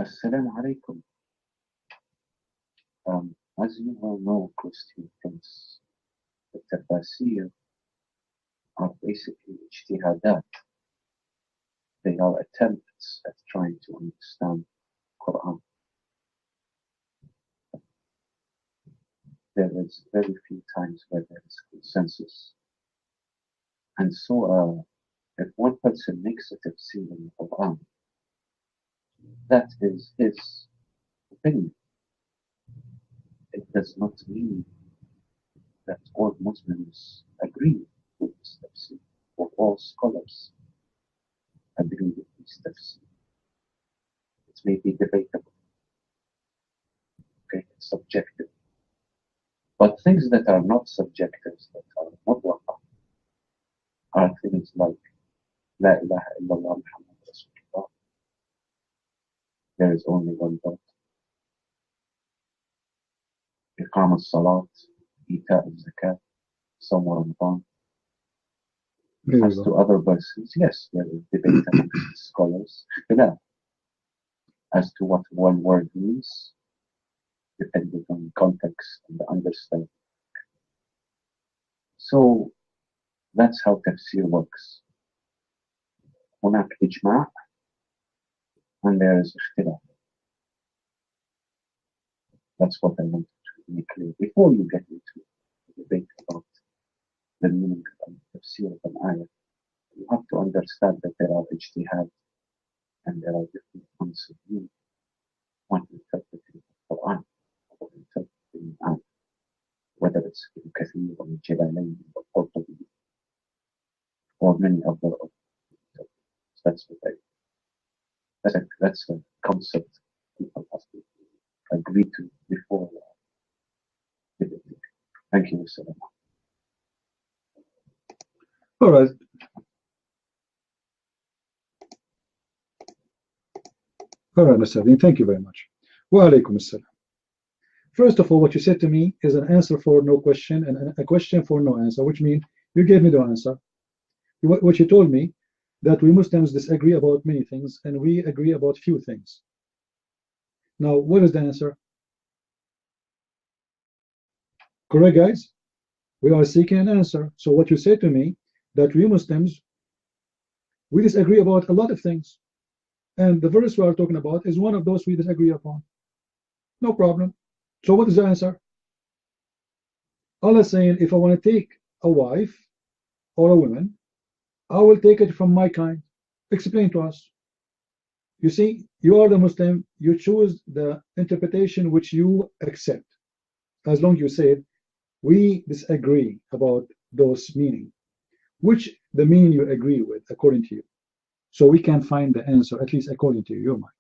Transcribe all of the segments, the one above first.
Assalamu alaikum. As you all know, Christian friends, the tafsir are basically ijtihadat. They are attempts at trying to understand Quran. There is very few times where there is consensus. And so, if one person makes a tafsir in the Quran, that is his opinion. It does not mean that all Muslims agree with this tafsir, or all scholars agree with this tafsir. It may be debatable. Okay, it's subjective. But things that are not subjective, that are mutlaqa, are things like La ilaha illallah Muhammad Rasulullah. There is only one God. Iqam al-salat, Ita al-zakat, Sawm Ramadan. As to other verses, yes, there is debate amongst scholars. As to what one word means, depending on context and the understanding. So that's how tafsir works. هناك إجماع and there is اختلاف. That's what I wanted to make clear before you get into the debate about the meaning of tafsir of an ayah. You have to understand that there are ijtihad and there are different points of view when interpreting the Quran or interpreting an ayah, whether it's Ibn Kathir or Jalalain or Qurtubi or many other. That's what that's a concept people have to agree to before debating. Thank you, Salam. All right. All right, Mr. Dean, thank you very much. Wa alaikum assalam. First of all, what you said to me is an answer for no question and a question for no answer, which means you gave me the answer. What you told me, that we Muslims disagree about many things and we agree about few things. Now, what is the answer? Correct, guys? We are seeking an answer. So what you said to me, that we Muslims, we disagree about a lot of things. And the verse we are talking about is one of those we disagree upon. No problem. So what is the answer? Allah is saying, if I want to take a wife or a woman, I will take it from my kind. Explain to us. You see, you are the Muslim, you choose the interpretation which you accept. As long as you said, we disagree about those meaning. Which the meaning you agree with, according to you. So we can find the answer, at least according to your mind.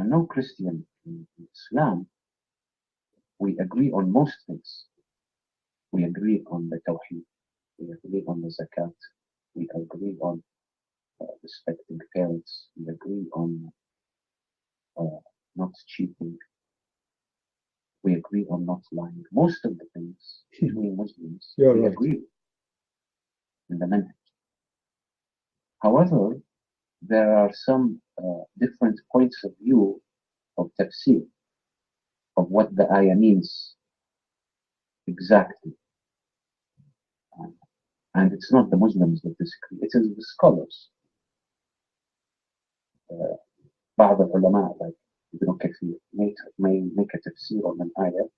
No Christian in Islam, we agree on most things. We agree on the Tawheed, we agree on the Zakat, we agree on respecting parents, we agree on not cheating, we agree on not lying. Most of the things between Muslims, we agree in the manhaj. However, there are some different points of view of tafsir, of what the ayah means exactly. And it's not the Muslims that disagree, it is the scholars. بعض العلماء like Ibn Kathir may make a tafsir on an ayah,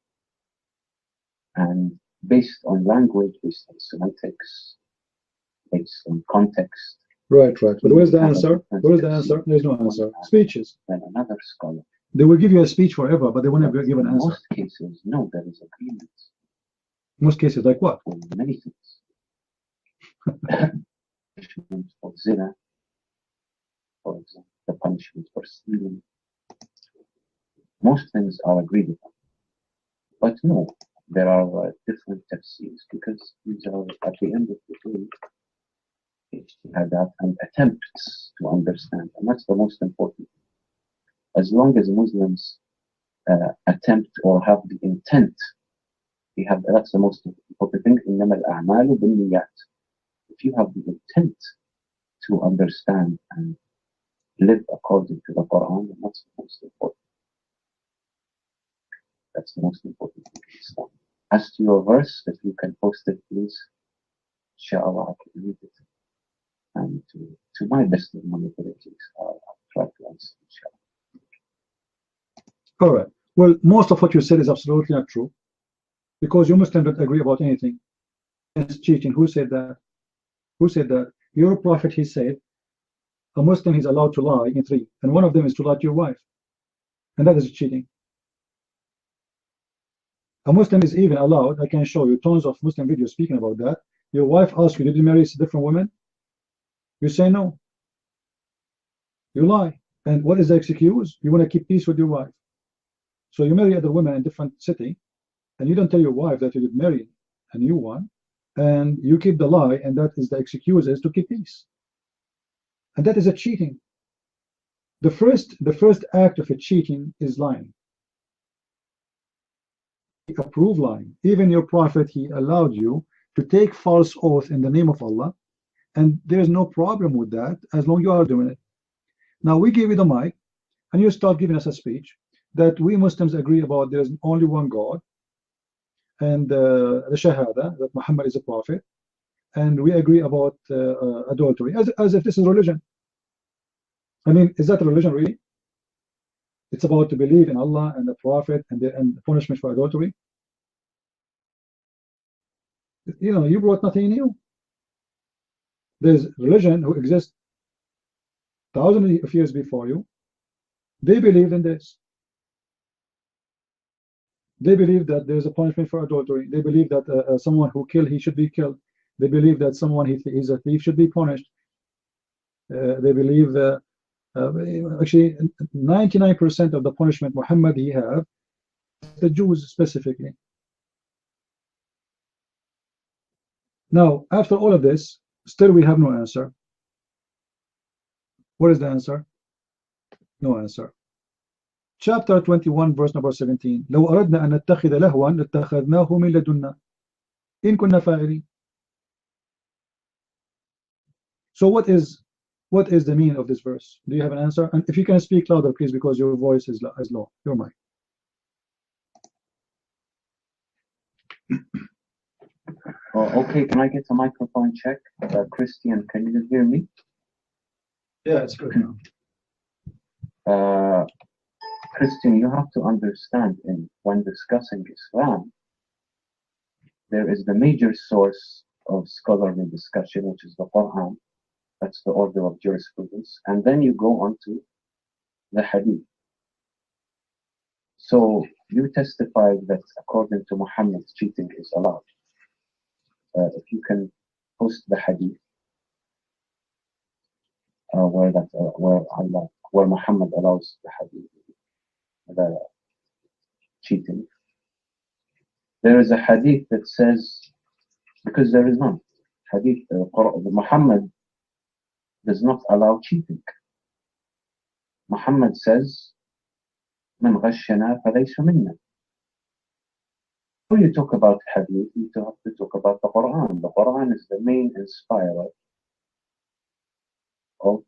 and based on language, based on semantics, based on context. Right. But where's the answer? Where's the answer? There's no answer. Speeches. Then another scholar. They will give you a speech forever, but they won't ever give an answer. In most cases, no, there is agreement. Most cases, like what? For many things. Punishment for zina, for example, the punishment for stealing. Most things are agreed upon. But no, there are different tafsirs, because these are, at the end of the day, ijtihadat and attempts to understand, and that's the most important. As long as Muslims attempt or have the intent, that's the most important thing. إنما الأعمال بالنيات. If you have the intent to understand and live according to the Quran, and that's the most important. That's the most important thing in Islam. As to your verse, if you can post it, please, inshallah, I can read it. And to my best of my abilities, I'll try to answer, inshallah. All right. Well, most of what you said is absolutely not true, because you Muslims don't agree about anything. It's cheating. Who said that? Who said that? Your prophet, he said, a Muslim is allowed to lie in three, and one of them is to lie to your wife, and that is cheating. A Muslim is even allowed, I can show you tons of Muslim videos speaking about that. Your wife asks you, did you marry a different woman? You say no. You lie. And what is the excuse? You want to keep peace with your wife. So you marry other women in different city, and you don't tell your wife that you did marry a new one, and you keep the lie, and that is the excuse is to keep peace. And that is a cheating. The first act of a cheating is lying. He approved lying. Even your prophet, he allowed you to take false oath in the name of Allah, and there's no problem with that as long as you are doing it. Now we give you the mic, and you start giving us a speech that we Muslims agree about there's only one God, and the Shahada, that Muhammad is a prophet, and we agree about adultery, as if this is religion. I mean, is that a religion really? It's about to believe in Allah and the Prophet and the punishment for adultery. You know, you brought nothing new. There's religion who exists thousands of years before you. They believed in this. They believe that there's a punishment for adultery. They believe that someone who killed, he should be killed. They believe that someone he's a thief should be punished. They believe actually 99% of the punishment Muhammad he have, the Jews specifically. Now, after all of this, still we have no answer. What is the answer? No answer. Chapter 21, verse number 17. لو أردنا أن نتخذ لهوا لاتخذناه من لدنا إن كنا فاعلين. So what is the meaning of this verse? Do you have an answer? And if you can speak louder, please, because your voice is low. Your mic. Oh, okay, can I get a microphone check? Christian, can you hear me? Yeah, it's good now. Christian, you have to understand, when discussing Islam, there is the major source of scholarly discussion, which is the Quran. That's the order of jurisprudence. And then you go on to the Hadith. So you testified that according to Muhammad, cheating is allowed. If you can post the Hadith where Muhammad allows the Hadith, the cheating. There is a Hadith that says, because there is none. Hadith, Muhammad does not allow cheating. Muhammad says, "Man ghashana falaysa minna." When you talk about Hadith, you have to talk about the Quran. The Quran is the main inspirer of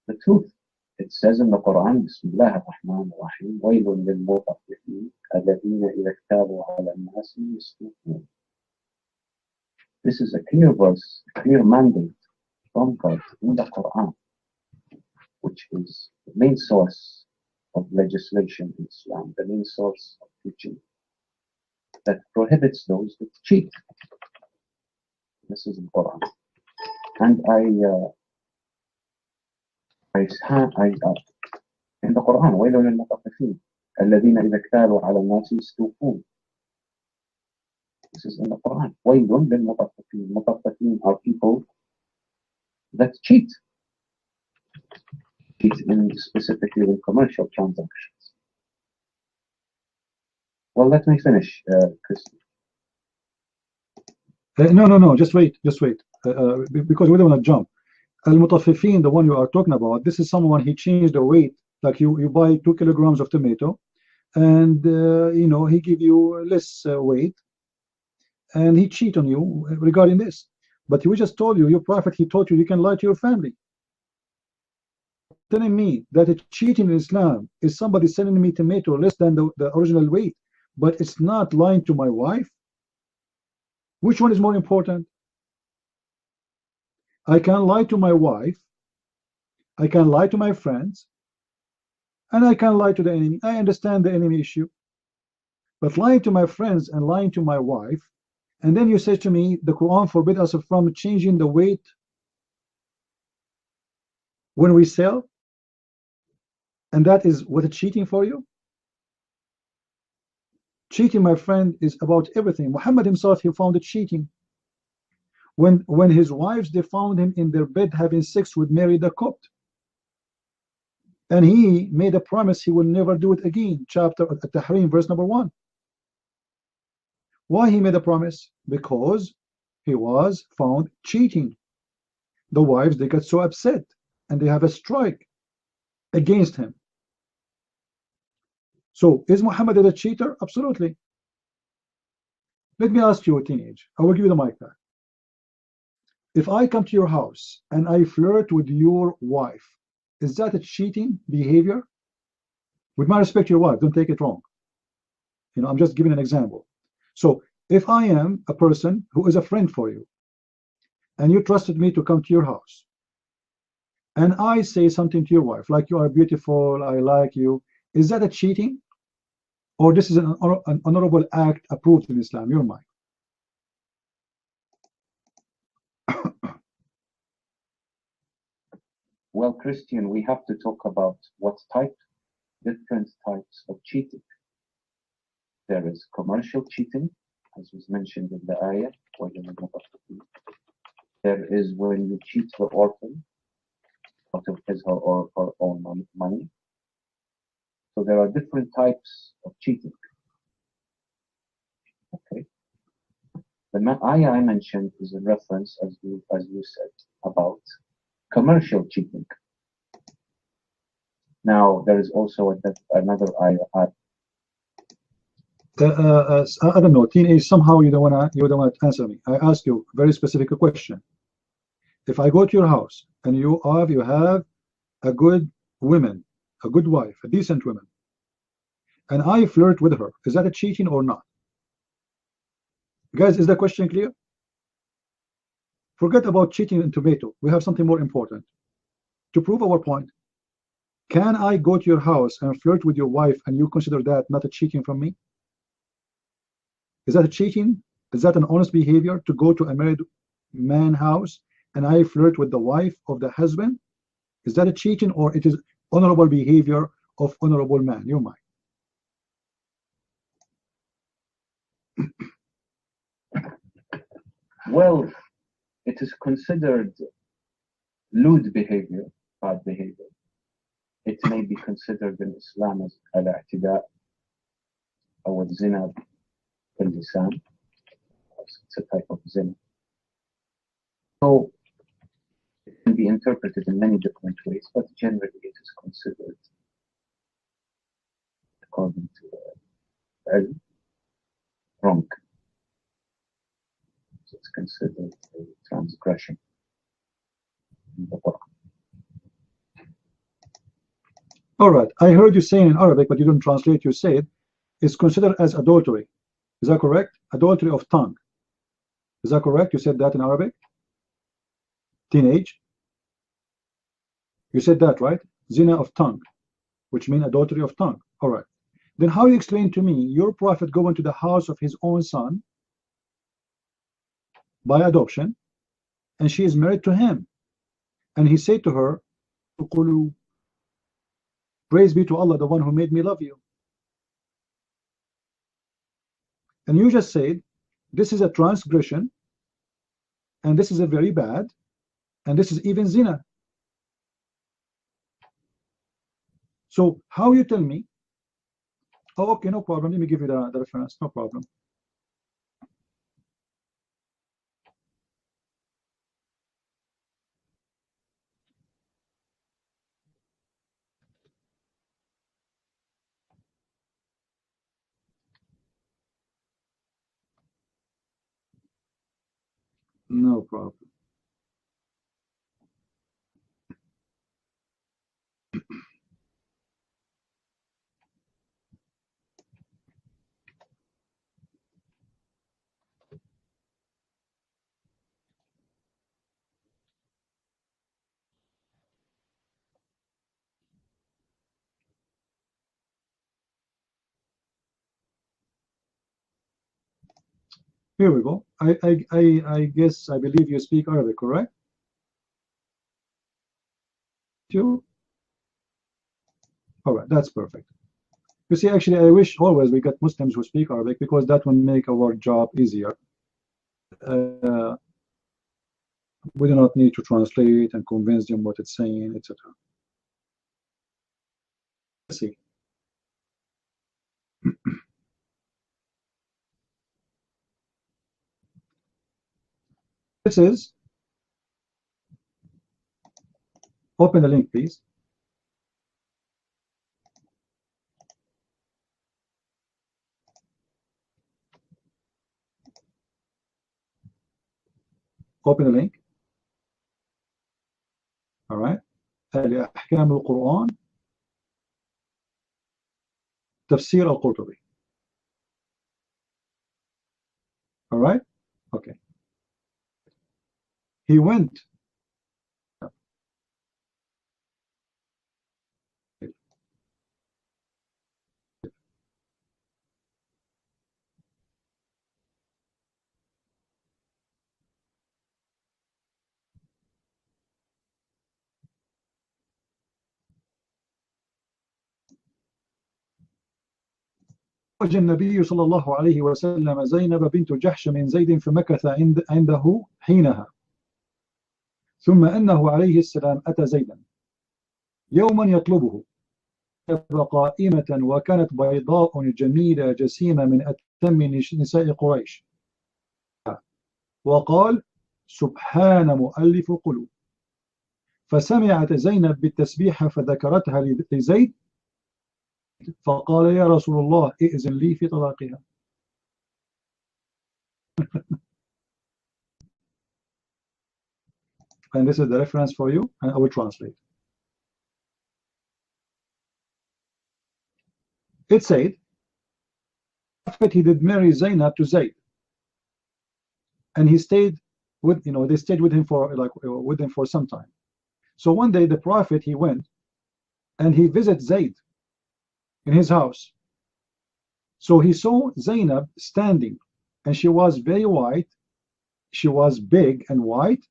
the truth. It says in the Quran, Bismillah ar-Rahman ar-Rahim, وَيْلٌ لِلْمُطَفِّفِينَ الَّذِينَ إِذَا اكْتَالُوا عَلَى النَّاسِ يَسْتَوْفُونَ. This is a clear verse, a clear mandate from God in the Quran, which is the main source of legislation in Islam, the main source of teaching that prohibits those that cheat. This is in the Quran. And in the Quran, وَيْلٌ لِلْمُطَفِّفِينَ الَّذِينَ إِذَا اكْتَالُوا عَلَى النَّاسِ يَسْتَوْفُونَ. This is in the Quran. وَيْلٌ لِلْمُطَفِّفِينَ. Mutaffifin are people that cheat. Cheat specifically in commercial transactions. Well, let me finish, Christian. No, just wait. Because we don't want to jump. Al-Mutaffifin, the one you are talking about, this is someone, he changed the weight. Like you buy 2 kilograms of tomato, and he give you less weight, and he cheat on you regarding this. But he just told you, your prophet, he told you can lie to your family. telling me that cheating in Islam is somebody selling me tomato less than the original weight, but it's not lying to my wife? Which one is more important? I can lie to my wife, I can lie to my friends, and I can lie to the enemy. I understand the enemy issue. But lying to my friends and lying to my wife, and then you say to me, the Quran forbid us from changing the weight when we sell, and that is what is cheating for you? Cheating, my friend, is about everything. Muhammad himself, he found it cheating. When his wives, they found him in their bed having sex with Mary the Copt. And he made a promise he will never do it again. Chapter At-Tahrim, verse number 1. Why he made a promise? Because he was found cheating. The wives, they got so upset and they have a strike against him. So is Muhammad a cheater? Absolutely. Let me ask you, a teenage. I will give you the mic back. If I come to your house and I flirt with your wife, is that a cheating behavior? With my respect to your wife, don't take it wrong. I'm just giving an example. So if I am a person who is a friend for you, and you trusted me to come to your house, and I say something to your wife, like you are beautiful, I like you, is that a cheating? Or this is an honorable act approved in Islam? Your mind. Well, Christian, we have to talk about what different types of cheating. There is commercial cheating, as was mentioned in the ayah. There is when you cheat the orphan out of his or her own money. So there are different types of cheating. Okay. The ayah I mentioned is a reference, as you said, about commercial cheating. Now there is also another ayah. I don't know, teenage. Somehow you don't want to answer me. I ask you a very specific question. If I go to your house and you have a good woman, a good wife, a decent woman, and I flirt with her, is that a cheating or not? Guys, is the question clear? Forget about cheating in tomato. We have something more important. To prove our point, can I go to your house and flirt with your wife and you consider that not a cheating from me? Is that a cheating? Is that an honest behavior to go to a married man house and I flirt with the wife of the husband? Is that a cheating, or it is honorable behavior of honorable man? Your mind. Well, it is considered lewd behavior, bad behavior. It may be considered in Islam as al-i'tida or zina bil-lisan. It's a type of zina. So it can be interpreted in many different ways, but generally it is considered, according to wrong. So it's considered a transgression in the Quran. All right, I heard you saying in Arabic, but you didn't translate. You said it's considered as adultery. Is that correct? Adultery of tongue. Is that correct? You said that in Arabic? Teenage? You said that, right? Zina of tongue, which means adultery of tongue. All right. Then how you explain to me your prophet going to the house of his own son by adoption, and she is married to him, and he said to her, praise be to Allah, the one who made me love you. And you just said, this is a transgression, and this is a very bad, and this is even zina. So how you tell me, oh, okay, no problem, let me give you the reference, no problem. No problem. Here we go. I guess, I believe you speak Arabic, correct? You? All right, that's perfect. You see, actually, I wish always we get Muslims who speak Arabic because that will make our job easier. Uh, we do not need to translate and convince them what it's saying, etc. Let's see. This is, open the link, please. Open the link. All right. أحكام القرآن تفسير القرطبي. All right. Okay. He went. زوج النبي صلى الله عليه وسلم زينب بنت جحش من زيد فمكث عنده حينها ثم أنه عليه السلام أتى زيدا يوما يطلبه قائمة وكانت بيضاء جميلة جسيمة من أتم نساء قريش وقال سبحان مؤلف القلوب فسمعت زينب بالتسبيح فذكرتها لزيد فقال يا رسول الله ائذن لي في طلاقها. And this is the reference for you, and I will translate. It said, Prophet, he did marry Zainab to Zayd, and he stayed with, they stayed with him for some time. So one day the Prophet, he went and he visited Zayd in his house. So he saw Zainab standing, and she was very white, she was big and white,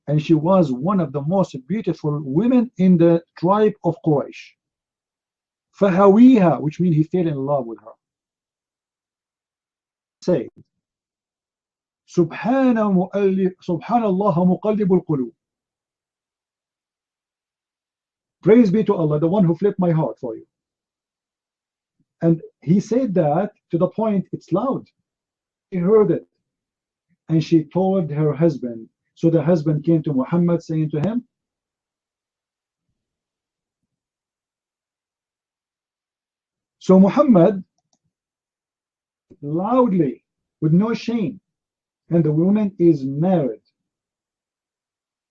and she was one of the most beautiful women in the tribe of Quraysh. فهويها, which means he fell in love with her. Say, Subhanallah muqallib al-qulub. Praise be to Allah, the one who flipped my heart for you. And he said that to the point it's loud. He heard it. And she told her husband. So the husband came to Muhammad saying to him, so Muhammad loudly, with no shame, and the woman is married,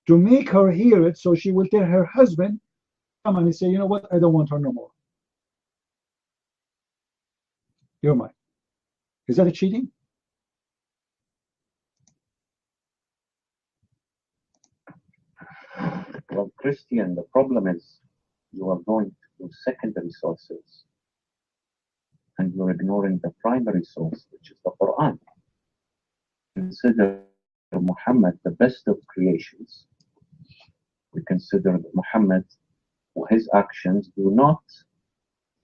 to make her hear it so she will tell her husband, come and say, you know what, I don't want her no more. You're mine. Is that a cheating? Well, Christian, the problem is you are going to secondary sources and you're ignoring the primary source, which is the Quran. Consider Muhammad the best of creations. We consider that Muhammad, his actions do not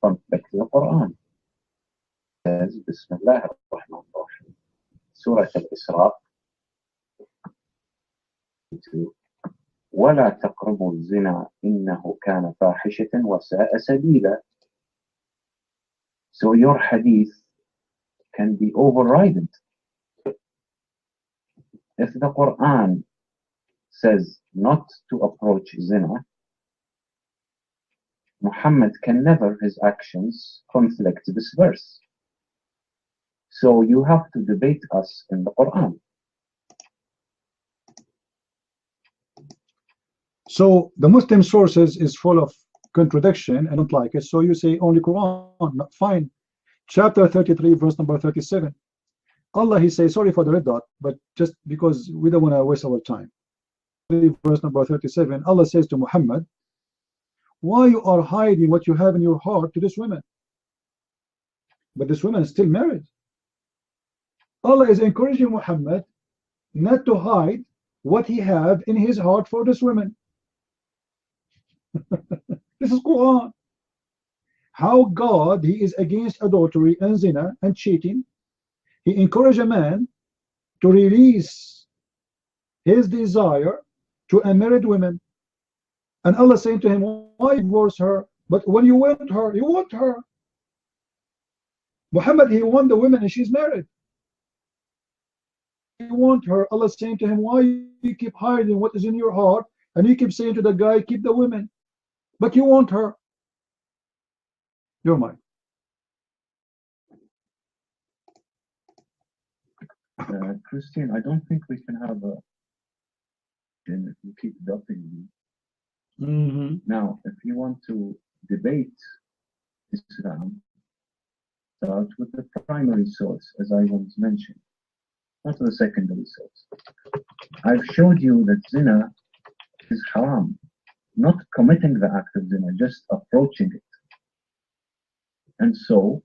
conflict the Quran. It says, Bismillah ar-Rahman ar-Rahim. Surah Al-Isra. ولا تقربوا الزنا إنه كان فاحشة وساء سبيلا. So your hadith can be overridden. If the Quran says not to approach zina, Muhammad can never, his actions, conflict this verse. So you have to debate us in the Quran. So the Muslim sources is full of contradiction. I don't like it. So you say only Quran. Fine. Chapter 33, verse number 37. Allah, he says, sorry for the red dot, but just because we don't want to waste our time. Verse number 37, Allah says to Muhammad, why you are hiding what you have in your heart to this woman? But this woman is still married. Allah is encouraging Muhammad not to hide what he had in his heart for this woman. This is Quran. How God, he is against adultery and zina and cheating. He encouraged a man to release his desire to a married woman. And Allah saying to him, why divorce her? But when you want her, you want her. Muhammad, he want the woman and she's married. You want her. Allah saying to him, why you keep hiding what is in your heart? And you keep saying to the guy, keep the women. But you want her. You're mine. Christine, I don't think we can have a. And you keep dropping me. Now, if you want to debate Islam, start with the primary source, as I once mentioned, not the secondary source. I've showed you that zina is haram, not committing the act of zina, just approaching it. And so,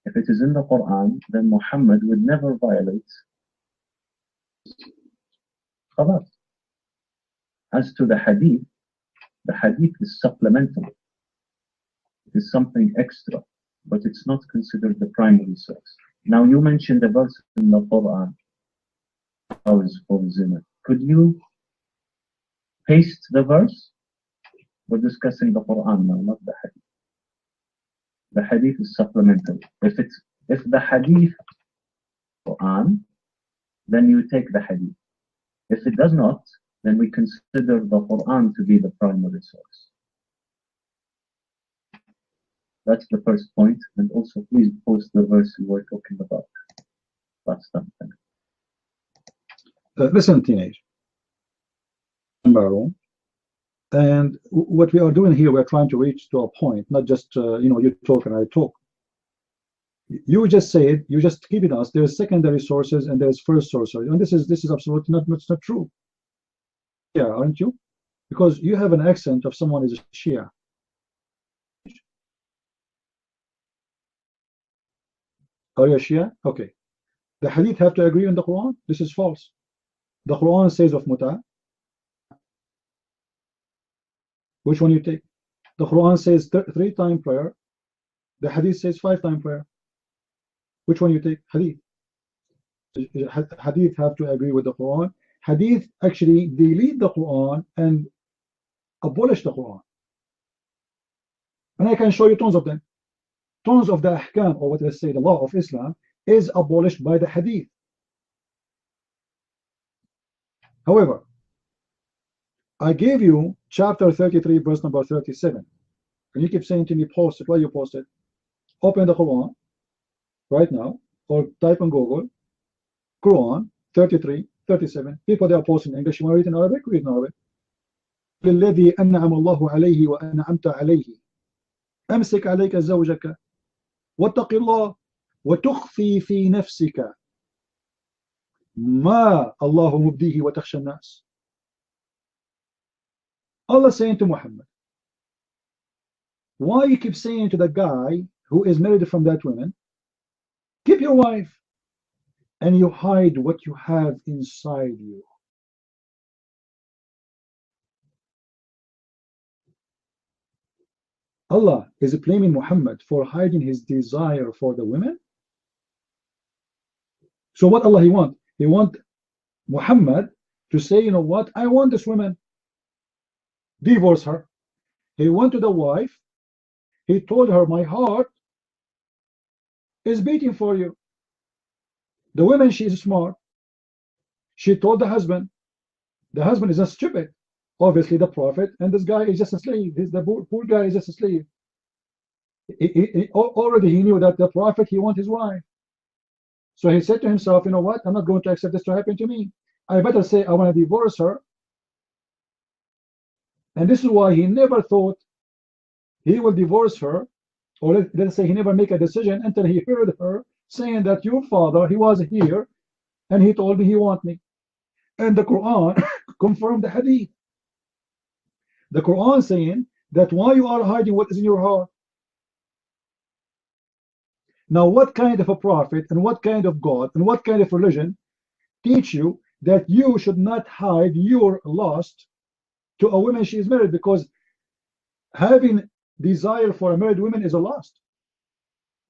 if it is in the Quran, then Muhammad would never violate. Khalas. As to the hadith is supplemental. It is something extra, but it's not considered the primary source. Now you mentioned the verse in the Quran, for zina. Could you paste the verse? We're discussing the Quran now, not the hadith. The hadith is supplemental. If the hadith Quran, then you take the hadith. If it does not, then we consider the Quran to be the primary source. That's the first point. And also, please post the verse we were talking about. That's something. Listen, teenage. And what we are doing here, we're trying to reach to a point, not just, you talk and I talk. You just said, you just keeping us, there's secondary sources and there's first sources. And this is absolutely not true. Yeah, aren't you? Because you have an accent of someone is a Shia. Are you a Shia? Okay. The hadith have to agree on the Quran? This is false. The Quran says of muta. Which one you take? The Quran says 3-time prayer. The hadith says 5-time prayer. Which one you take? Hadith. Hadith have to agree with the Quran. Hadith actually delete the Quran and abolish the Quran. And I can show you tons of them. Tons of the ahkam, or what I say, the law of Islam, is abolished by the hadith. However, I gave you chapter 33, verse number 37. And you keep saying to me, post it. Why you post it? Open the Quran right now, or type on Google, Quran 33, 37. People, they are posting in English. You want to read in Arabic? Read in Arabic. الذي أنعم الله عليه وأنعمت عليه أمسك عليك زوجك واتق الله وتخفي في نفسك ما الله مبديه وتخشى الناس. Allah saying to Muhammad, why you keep saying to the guy who is married from that woman, keep your wife, and you hide what you have inside you? Allah is blaming Muhammad for hiding his desire for the women. So what Allah he want? He want Muhammad to say, you know what, I want this woman. Divorce her. He went to the wife. He told her, my heart is beating for you. The woman, she is smart. She told the husband. The husband is not stupid. Obviously the prophet, and this guy is just a slave. The poor guy is just a slave. Already he knew that the prophet, he wants his wife. So he said to himself, you know what, I'm not going to accept this to happen to me. I better say I want to divorce her. And this is why he never thought he will divorce her, or let's say he never make a decision until he heard her saying that your father, he was here and he told me he want me. And the Quran confirmed the hadith. The Quran saying that why you are hiding what is in your heart. Now, what kind of a prophet and what kind of God and what kind of religion teach you that you should not hide your lust to a woman she is married? Because having desire for a married woman is a lust.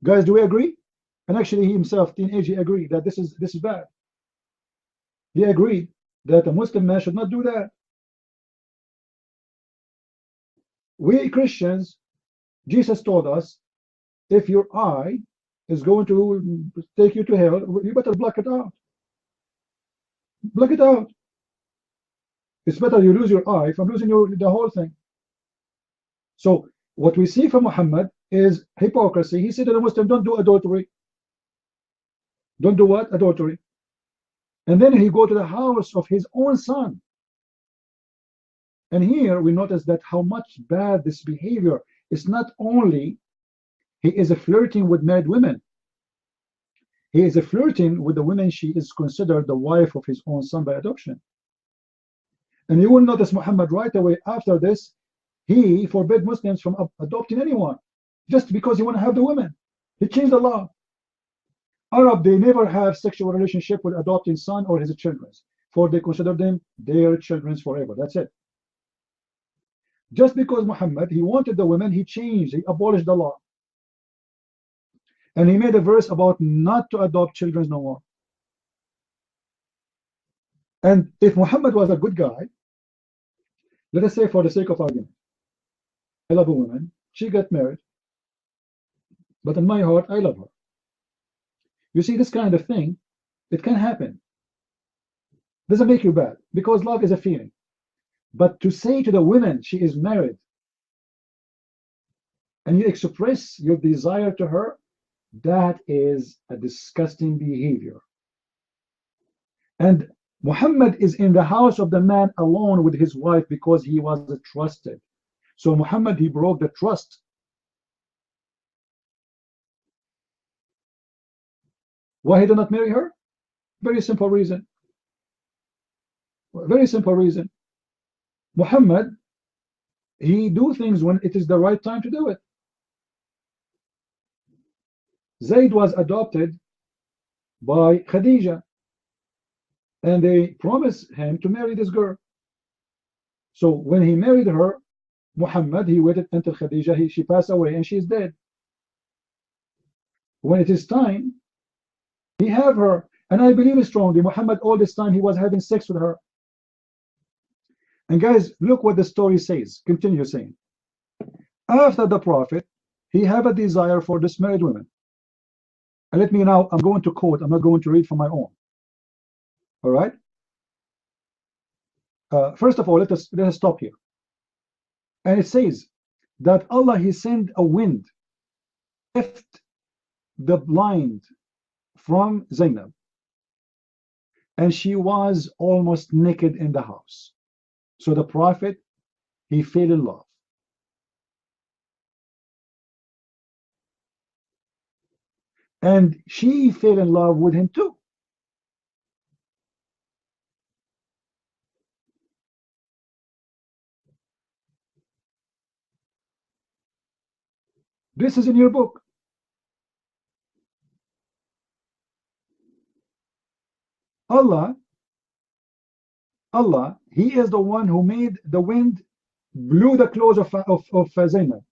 Guys, do we agree? And actually, he himself, teenage, he agreed that this is bad. He agreed that a Muslim man should not do that. We Christians, Jesus told us, if your eye is going to take you to hell, you better block it out. Block it out. It's better you lose your eye from losing the whole thing. So what we see from Muhammad is hypocrisy. He said to the Muslim, don't do adultery. Don't do what? Adultery. And then he go to the house of his own son. And here we notice that how much bad this behavior is. Not only he is flirting with married women, he is flirting with the women she is considered the wife of his own son by adoption. And you will notice Muhammad right away after this, he forbid Muslims from adopting anyone just because he want to have the women. He changed the law. Arab, they never have sexual relationship with adopting son or his children, for they consider them their children forever. That's it. Just because Muhammad, he wanted the women, he changed, he abolished the law. And he made a verse about not to adopt children no more. And if Muhammad was a good guy, let us say for the sake of argument, I love a woman, she got married, but in my heart, I love her. You see, this kind of thing, it can happen. Doesn't make you bad, because love is a feeling. But to say to the woman she is married, and you express your desire to her, that is a disgusting behavior. And Muhammad is in the house of the man alone with his wife because he was trusted. So Muhammad, he broke the trust. Why he did not marry her? Very simple reason. Very simple reason. Muhammad, he do things when it is the right time to do it. Zayd was adopted by Khadija, and they promised him to marry this girl. So when he married her, Muhammad, he waited until Khadija, she passed away and she's dead. When it is time, he have her. And I believe strongly, Muhammad all this time he was having sex with her. And guys, look what the story says. Continue saying. After the Prophet, he have a desire for this married women. And let me now, I'm going to quote, I'm not going to read from my own. All right? First of all, let us stop here. And it says that Allah, he sent a wind, left the blind from Zainab, and she was almost naked in the house. So the Prophet, he fell in love. And she fell in love with him too. This is in your book. Allah, he is the one who made the wind blew the clothes of Zainab.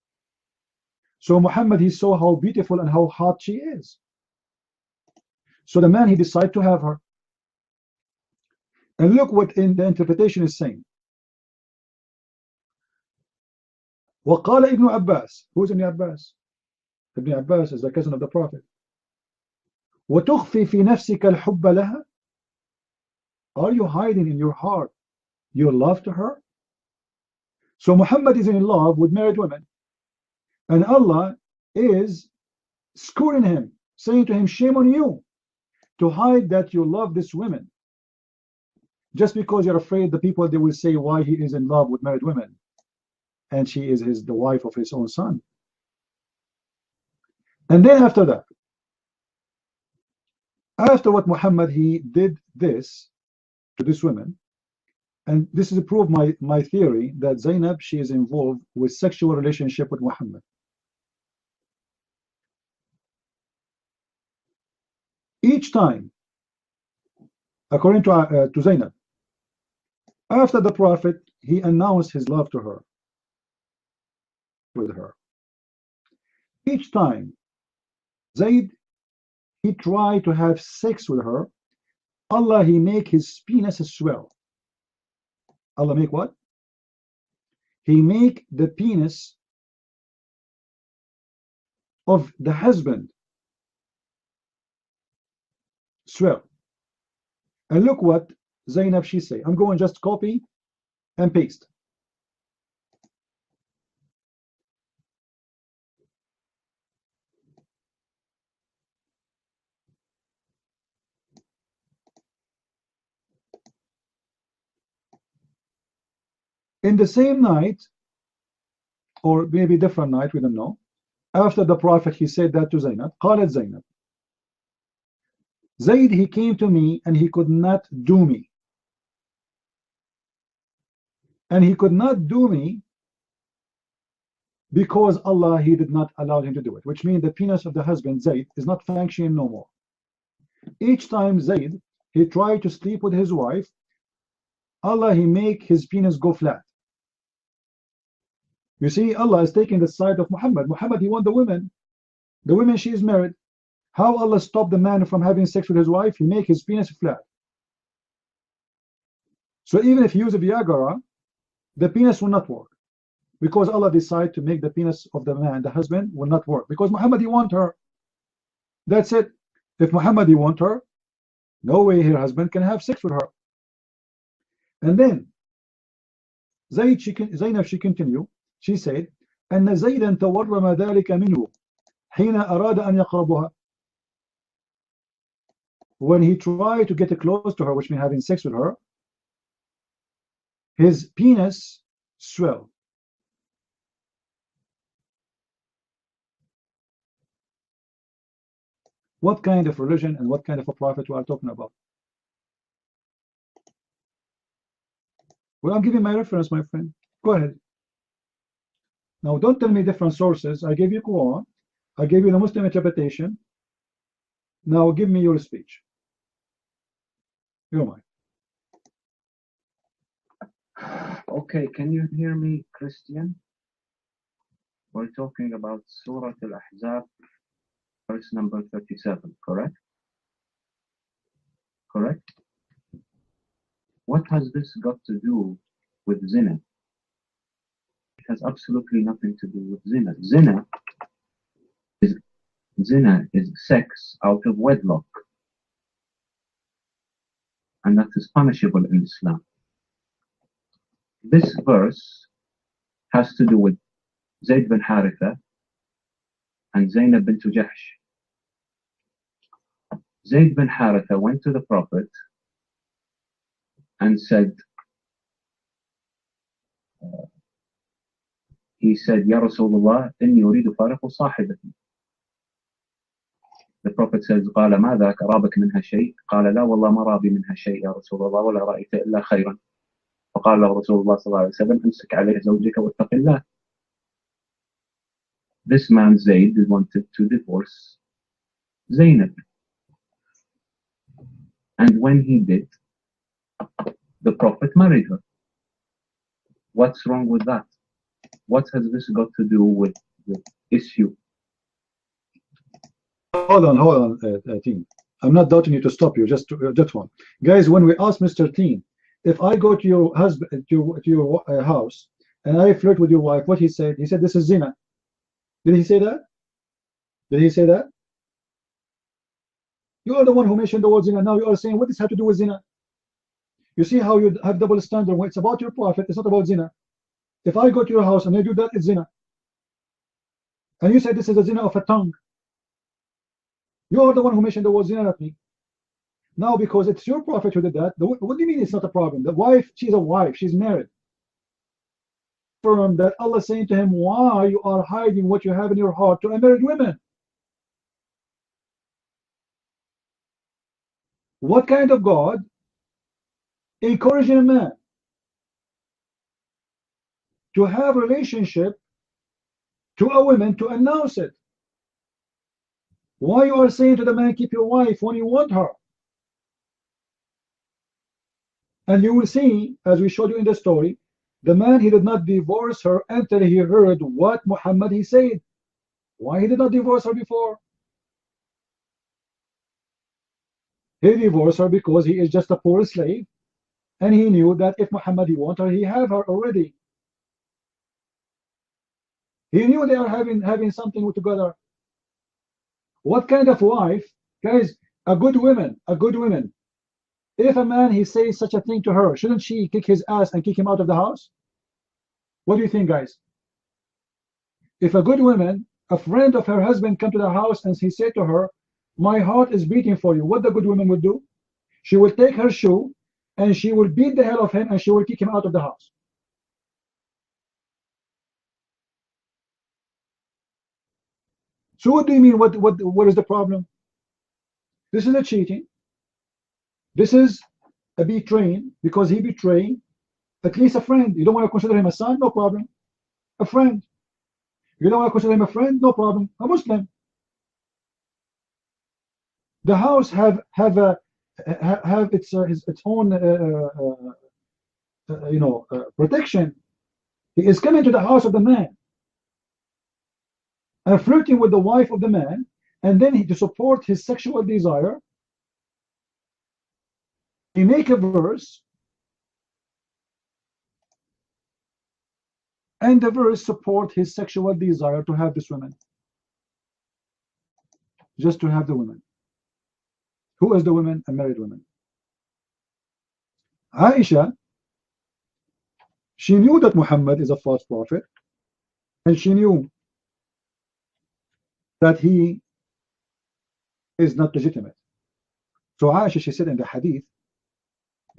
So Muhammad, he saw how beautiful and how hot she is. So the man, he decided to have her. And look what in the interpretation is saying. وقال ابن عباس. Who's Ibn Abbas? Ibn Abbas is the cousin of the Prophet. وتخفي في نفسك الحب لها. Are you hiding in your heart your love to her? So Muhammad is in love with married women, and Allah is scoring him, saying to him, shame on you to hide that you love this woman, just because you're afraid the people, they will say why he is in love with married women, and she is the wife of his own son. And then after that, after what Muhammad, he did this to this woman, and this is to prove my theory that Zainab, she is involved with sexual relationship with Muhammad. Each time, according to Zainab, after the Prophet, he announced his love to her, with her. Each time, Zayd, he tried to have sex with her, Allah, he make his penis swell. Allah make what? He make the penis of the husband swell. And look what Zainab she say. I'm going just copy and paste. In the same night, or maybe different night, we don't know, after the Prophet, he said that to Zainab. قالت Zainab, Zayd, he came to me and he could not do me. And he could not do me because Allah, he did not allow him to do it, which means the penis of the husband, Zayd, is not functioning no more. Each time Zayd, he tried to sleep with his wife, Allah, he make his penis go flat. You see, Allah is taking the side of Muhammad. Muhammad, he want the women. The women, she is married. How Allah stop the man from having sex with his wife? He make his penis flat. So even if you use a Viagra, the penis will not work. Because Allah decide to make the penis of the man, the husband, will not work. Because Muhammad, he want her. That's it. If Muhammad, he want her, no way her husband can have sex with her. And then, Zainab, she continue. She said, أن زيدا تورم ذلك منه حين أراد أن يقربها. When he tried to get close to her, which means having sex with her, his penis swelled. What kind of religion and what kind of a prophet we are talking about? Well, I'm giving my reference, my friend. Go ahead. Now, don't tell me different sources. I gave you Quran. I gave you the Muslim interpretation. Now, give me your speech. You're mine. Okay, can you hear me, Christian? We're talking about Surah Al-Ahzab, verse number 37, correct? Correct? What has this got to do with zina? It has absolutely nothing to do with zina. Zina is sex out of wedlock, and that is punishable in Islam. This verse has to do with Zayd bin Haritha and Zainab bint Jahsh. Zayd bin Haritha went to the Prophet and said, Ya Rasulullah, inni uridu fariqu sahibati. The Prophet says, قال ماذا أرابك منها شيء؟ قال لا والله ما رابي منها شيء يا رسول الله ولا رأيت إلا خيرا. فقال له رسول الله صلى الله عليه وسلم امسك عليه زوجك واتق الله. This man Zayd wanted to divorce Zainab. And when he did, the Prophet married her. What's wrong with that? What has this got to do with the issue? Hold on, Teen. I'm not doubting you to stop you, just one. Guys, when we ask Mr. Teen, if I go to your husband, to your house, and I flirt with your wife, what he said? He said, this is zina. Did he say that? Did he say that? You are the one who mentioned the word zina. Now you are saying, what does this have to do with zina? You see how you have double standard when it's about your prophet, it's not about zina. If I go to your house and I do that, it's zina. And you said this is a zina of a tongue. You are the one who mentioned the word zina, not me. Now, because it's your prophet who did that, what do you mean it's not a problem? The wife, she's a wife, she's married. From that, Allah saying to him, why you are hiding what you have in your heart to unmarried women? What kind of God encouraging a man to have a relationship to a woman to announce it? Why you are saying to the man, keep your wife when you want her? And you will see, as we showed you in the story, the man, he did not divorce her until he heard what Muhammad he said. Why he did not divorce her before? He divorced her because he is just a poor slave, and he knew that if Muhammad he want her, he have her already. He knew they are having something together. What kind of wife, guys? A good woman, a good woman. If a man he says such a thing to her, shouldn't she kick his ass and kick him out of the house? What do you think, guys? If a good woman, a friend of her husband, come to the house and he said to her, my heart is beating for you, what the good woman would do? She will take her shoe and she will beat the hell of him and she will kick him out of the house. So what do you mean? What is the problem? This is a cheating. This is a betraying, because he betrayed at least a friend. You don't want to consider him a son? No problem. A friend. You don't want to consider him a friend? No problem. A Muslim. The house have its own protection. He is coming to the house of the man and flirting with the wife of the man, and then to support his sexual desire, he make a verse, and the verse support his sexual desire to have this woman, just to have the woman. Who is the woman? A married woman. Aisha, she knew that Muhammad is a false prophet, and she knew that he is not legitimate. So Aisha, she said in the hadith,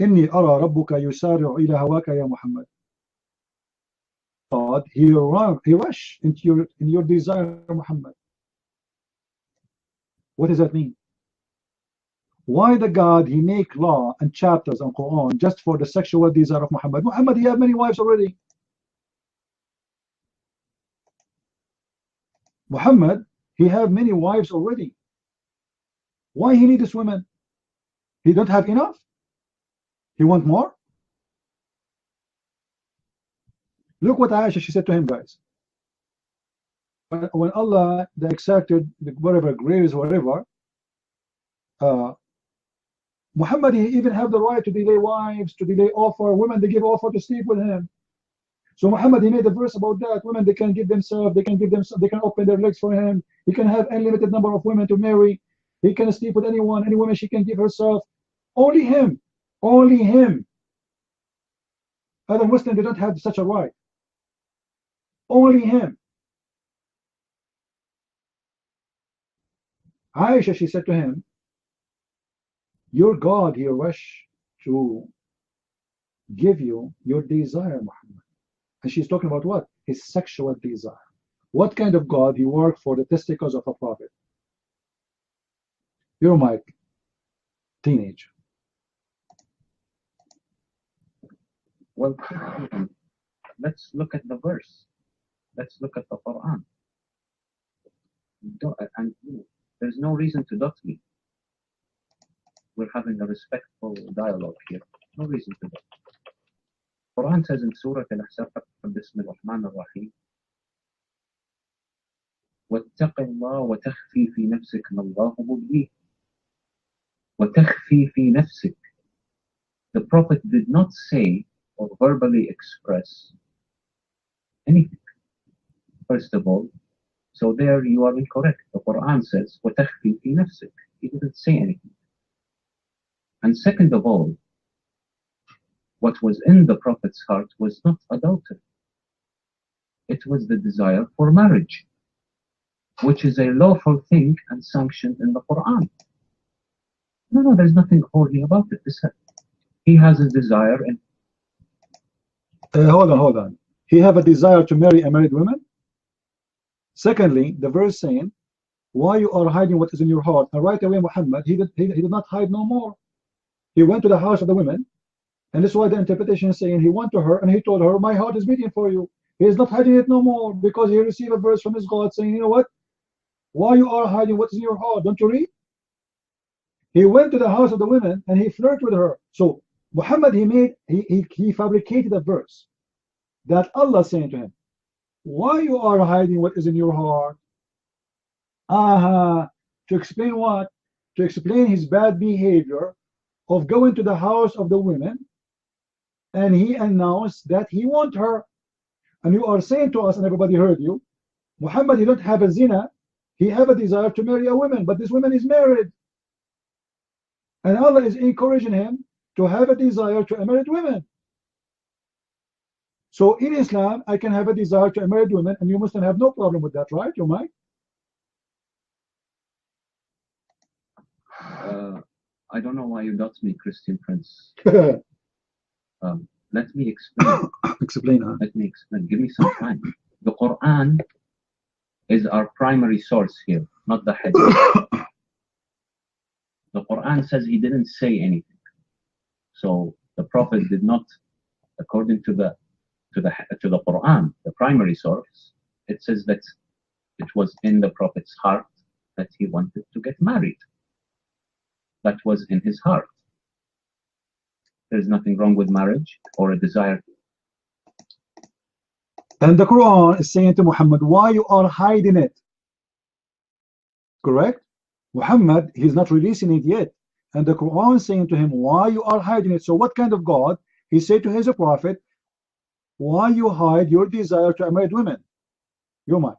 إني أرى ربك يسارع إلى هواك يا محمد. God, he rush into your desire, Muhammad. What does that mean? Why the God he make law and chapters on Quran just for the sexual desire of Muhammad? Muhammad, he have many wives already. Muhammad, he have many wives already. Why he need this woman? He don't have enough? He want more? Look what Aisha, she said to him, guys. When Allah, the exacted, whatever, graves, whatever, Muhammad, he even have the right to delay wives, to delay offer, women, they give offer to sleep with him. So Muhammad, he made a verse about that. Women, they can give themselves, they can open their legs for him. He can have unlimited number of women to marry. He can sleep with anyone, any woman she can give herself. Only him. Only him. Other Muslims, they don't have such a right. Only him. Aisha, she said to him, your God, he rush to give you your desire, Muhammad. And she's talking about what? His sexual desire. What kind of God he worked for the testicles of a prophet? You're my teenager. Well, let's look at the verse. Let's look at the Quran. There's no reason to doubt me. We're having a respectful dialogue here. No reason to doubt. Quran says in Surah Al-Ahzab, بسم الرحمن الرحيم واتق الله وتخفي في نفسك ما الله مبديه وتخفي في نفسك. The Prophet did not say or verbally express anything. First of all, so there you are incorrect. The Quran says وتخفي في نفسك. He didn't say anything. And second of all, what was in the Prophet's heart was not adultery. It was the desire for marriage, which is a lawful thing and sanctioned in the Quran. No, there's nothing holy about it. He has a desire and hold on. He have a desire to marry a married woman? Secondly, the verse saying, why you are hiding what is in your heart? And right away, Muhammad, he did not hide no more. He went to the house of the women, and this is why the interpretation is saying he went to her and he told her, my heart is beating for you. He is not hiding it no more, because he received a verse from his God saying, you know what? Why you are hiding what's in your heart? Don't you read? He went to the house of the women and he flirted with her. So Muhammad, he fabricated a verse that Allah saying to him, why you are hiding what is in your heart? Aha, to explain what? To explain his bad behavior of going to the house of the women, and he announced that he want her. And you are saying to us, and everybody heard you, Muhammad, he don't have a zina, he have a desire to marry a woman, but this woman is married. And Allah is encouraging him to have a desire to a married woman. So in Islam, I can have a desire to a married woman, and you Muslim have no problem with that, right? You might? I don't know why you got me, Christian Prince. Let me explain. Explain. Huh? Let me explain. Give me some time. The Quran is our primary source here, not the Hadith. The Quran says he didn't say anything. So the Prophet did not, according to the Quran, the primary source, it says that it was in the Prophet's heart that he wanted to get married. That was in his heart. There's nothing wrong with marriage or a desire. And the Quran is saying to Muhammad, why you are hiding it? Correct? Muhammad, he's not releasing it yet. And the Quran is saying to him, why you are hiding it? So what kind of God? He said to his prophet, why you hide your desire to a married woman? You might.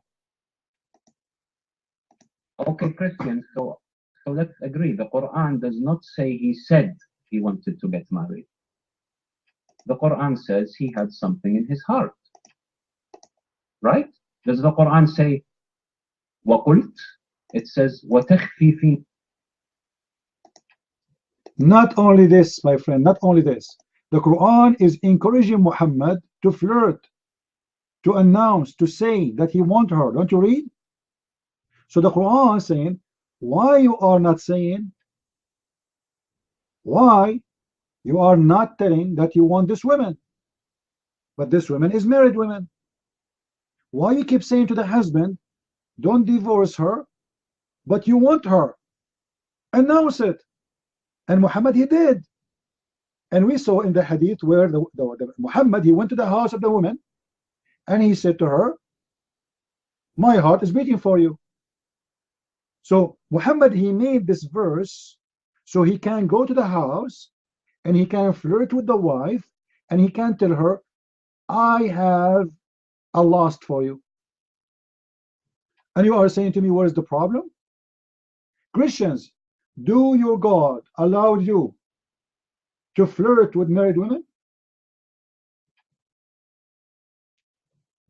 Okay, Christian, so let's agree. The Quran does not say he said he wanted to get married. The Quran says he had something in his heart. Right? Does the Quran say وَقُلْتْ? It says وَتَخْفِي فِي. Not only this, my friend, not only this. The Quran is encouraging Muhammad to flirt, to announce, to say that he wants her. Don't you read? So the Quran is saying, why you are not saying, why you are not telling that you want this woman, but this woman is married woman. Why you keep saying to the husband, don't divorce her, but you want her? Announce it. And Muhammad, he did. And we saw in the hadith where Muhammad, he went to the house of the woman and he said to her, my heart is beating for you. So Muhammad, he made this verse so he can go to the house and he can flirt with the wife and he can tell her, I have a lust for you. And you are saying to me, what is the problem? Christians, do your God allow you to flirt with married women?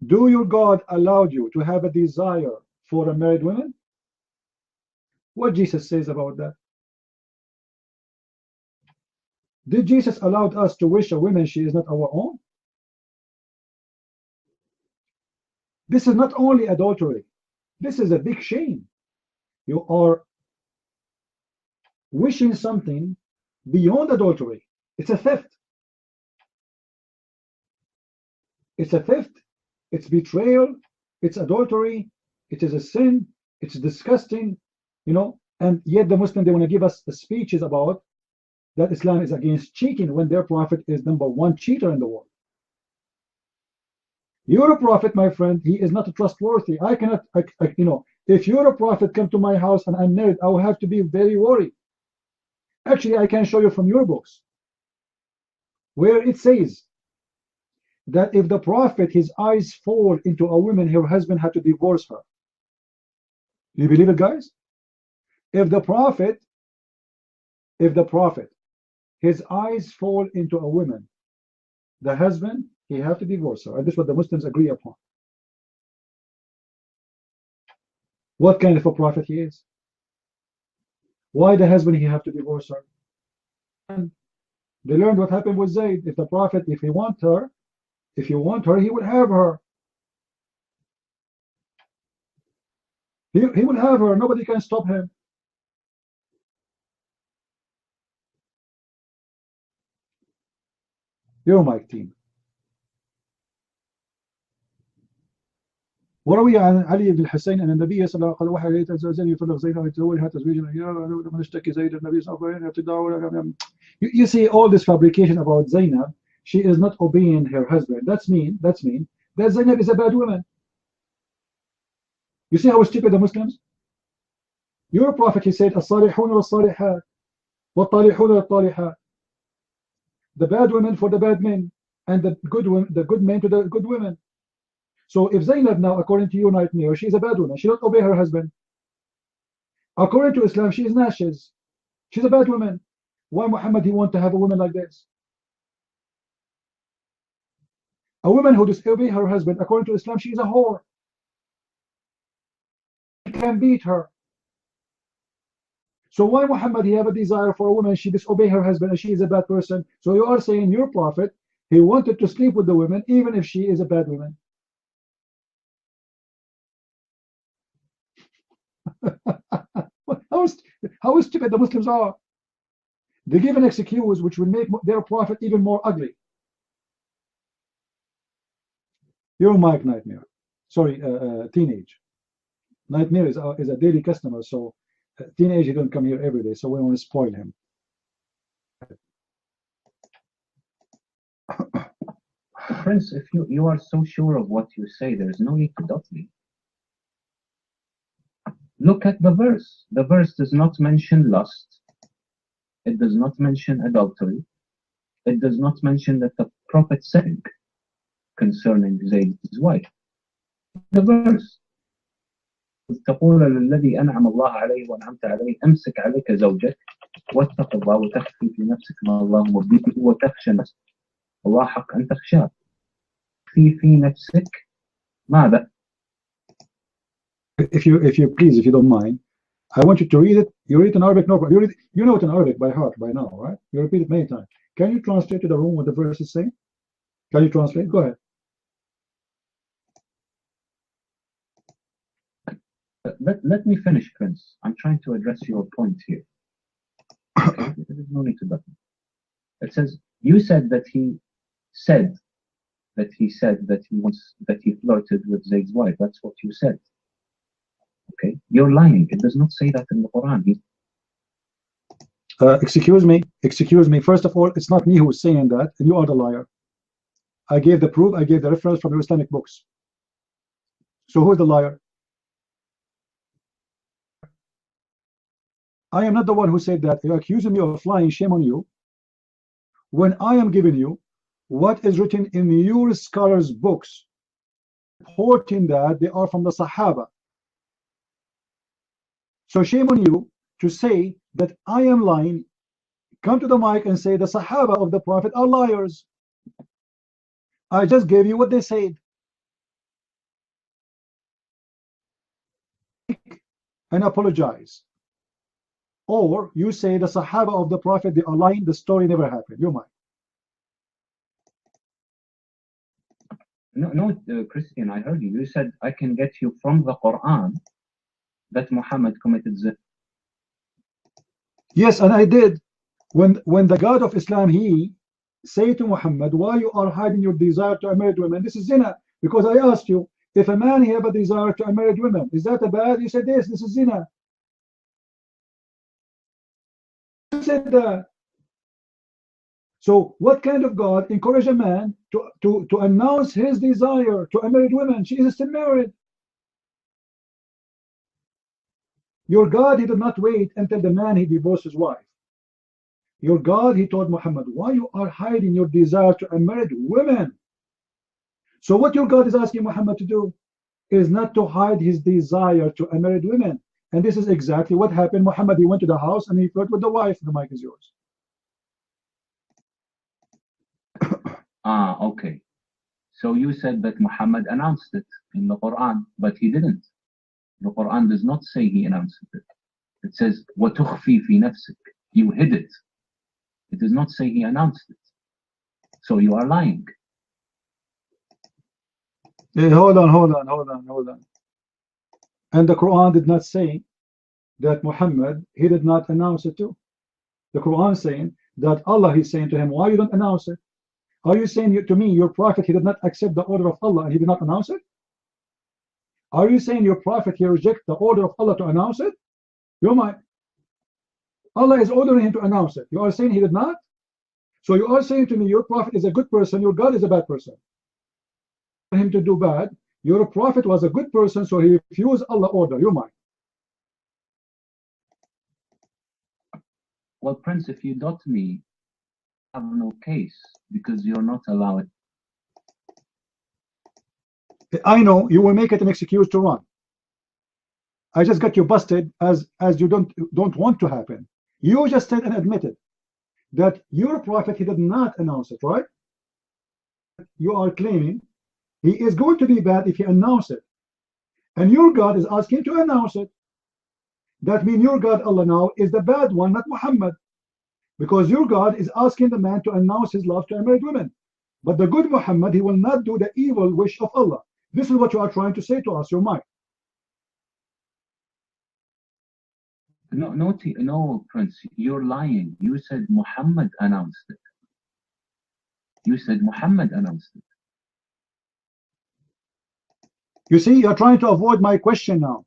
Do your God allow you to have a desire for a married woman? What Jesus says about that? Did Jesus allow us to wish a woman she is not our own? This is not only adultery. This is a big shame. You are wishing something beyond adultery. It's a theft. It's a theft. It's betrayal. It's adultery. It is a sin. It's disgusting. And yet the Muslims, they want to give us the speeches about that Islam is against cheating when their prophet is #1 cheater in the world. Your prophet, my friend, he is not trustworthy. I cannot, if your prophet come to my house and I'm married, I will have to be very worried. Actually, I can show you from your books where it says that if the prophet, his eyes fall into a woman, her husband had to divorce her. Do you believe it, guys? If the prophet, his eyes fall into a woman, the husband, he have to divorce her. And this is what the Muslims agree upon. What kind of a prophet he is? Why the husband, he have to divorce her? And they learned what happened with Zayd. If the prophet, if you want her, he would have her. He would have her. Nobody can stop him. Your mic team. وروي عن علي بن الحسين أن النبي صلى الله عليه وسلم قال واحد يتزوجني يطلق زينب ويتزوجها تزويجا لما نشتكي زيد النبي صلى الله عليه وسلم. You see all this fabrication about Zainab. She is not obeying her husband. That's mean that Zainab is a bad woman. You see how stupid the Muslims? Your prophet, he said, الصالحون والصالحات والطالحون والطالحات. The bad women for the bad men, and the good men to the good women. So if Zainab now, according to you, Nightmare, she is a bad woman, she don't obey her husband. According to Islam, she is nashes. She's a bad woman. Why Muhammad he want to have a woman like this? A woman who disobey her husband, according to Islam, she is a whore. He can beat her. So why Muhammad he have a desire for a woman, she disobey her husband and she is a bad person? So you are saying your prophet, he wanted to sleep with the woman even if she is a bad woman. how stupid the Muslims are. They give an excuse which will make their prophet even more ugly. Your mic, Nightmare. Sorry, Teenage. Nightmare is a daily customer, so Teenage he don't come here every day, so we want to spoil him. Prince, if you are so sure of what you say, there is no need to doubt me. Look at the verse. The verse does not mention lust. It does not mention adultery. It does not mention that the prophet said concerning Zayd's wife. The verse. تقول للذي أنعم الله عليه وأنعمت عليه أمسك عليك زوجك واتق الله وتخفي في نفسك ما الله مبديه وتخشى نفسك الله حق أن تخشاه في نفسك ماذا؟ If you please, if you don't mind, I want you to read it. You read it in Arabic, no problem. You know it in Arabic by heart by now, right? You repeat it many times. Can you translate to the room what the verse is saying? Can you translate? Go ahead. Let me finish, Prince. I'm trying to address your point here. Okay? There's no need to button. It says you said that he said that he flirted with Zayd's wife. That's what you said. Okay, you're lying. It does not say that in the Quran. Excuse me. First of all, it's not me who is saying that, and you are the liar. I gave the proof. I gave the reference from your Islamic books. So who is the liar? I am not the one who said that. You're accusing me of lying. Shame on you. When I am giving you what is written in your scholars' books, reporting that they are from the Sahaba. So shame on you to say that I am lying. Come to the mic and say the Sahaba of the Prophet are liars. I just gave you what they said. And apologize. Or you say the Sahaba of the Prophet, they are lying, the story never happened. You might. No, Christian, I heard you. You said I can get you from the Quran that Muhammad committed zina. Yes, and I did. When the God of Islam, he say to Muhammad, why you are hiding your desire to a married woman? This is zina. Because I asked you, if a man have a desire to a married woman, is that a bad? You said yes, this is zina. You said that. So what kind of God encourage a man to announce his desire to a married woman? She is still married. Your God, he did not wait until the man he divorced his wife. Your God, he told Muhammad, why you are hiding your desire to a married woman? So what your God is asking Muhammad to do is not to hide his desire to a married woman. And this is exactly what happened. Muhammad, he went to the house and he flirted with the wife. The mic is yours. Okay. So you said that Muhammad announced it in the Quran, but he didn't. The Quran does not say he announced it. It says, وَتُخْفِي فِي نَفْسِكَ. You hid it. It does not say he announced it. So you are lying. Hey, hold on. And the Quran did not say that Muhammad, he did not announce it too. The Quran saying that Allah is saying to him, why you don't announce it? Are you saying to me, your prophet, he did not accept the order of Allah and he did not announce it? Are you saying your prophet he reject the order of Allah to announce it? You might. Allah is ordering him to announce it. You are saying he did not? So you are saying to me your prophet is a good person, your God is a bad person. For him to do bad, your prophet was a good person, so he refused Allah's order. You might. Well, Prince, if you dot me, I have no case because you're not allowed. I know you will make it an excuse to run. I just got you busted as you don't want to happen. You just said and admitted that your prophet he did not announce it, right? You are claiming he is going to be bad if he announce it, and your God is asking to announce it. That means your God Allah now is the bad one, not Muhammad, because your God is asking the man to announce his love to unmarried women. But the good Muhammad, he will not do the evil wish of Allah. This is what you are trying to say to us, your mind. No, Prince, you're lying. You said Muhammad announced it. You said Muhammad announced it. You see, you're trying to avoid my question now.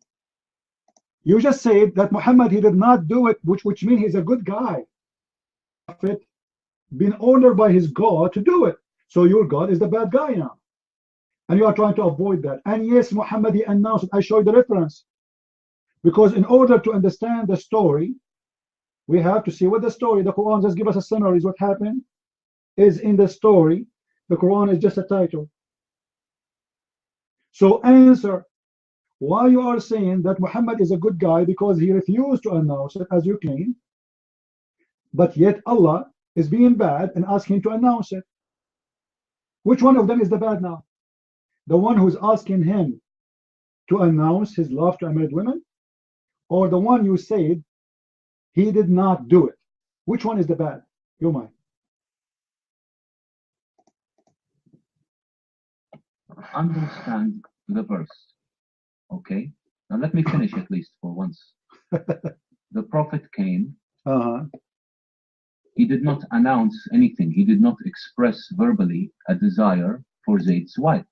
You just said that Muhammad, he did not do it, which means he's a good guy. Prophet been ordered by his God to do it. So your God is the bad guy now. And you are trying to avoid that. And yes, Muhammad, he announced it. I show you the reference. Because in order to understand the story, we have to see what the story, the Quran just give us a summary, is what happened is in the story. The Quran is just a title. So answer why you are saying that Muhammad is a good guy because he refused to announce it as you claim, but yet Allah is being bad and asking to announce it. Which one of them is the bad now? The one who's asking him to announce his love to unmarried women, or the one you said he did not do it? Which one is the bad? You mind? Understand the verse. Okay? Now let me finish at least for once. The Prophet came. He did not announce anything. He did not express verbally a desire for Zayd's wife.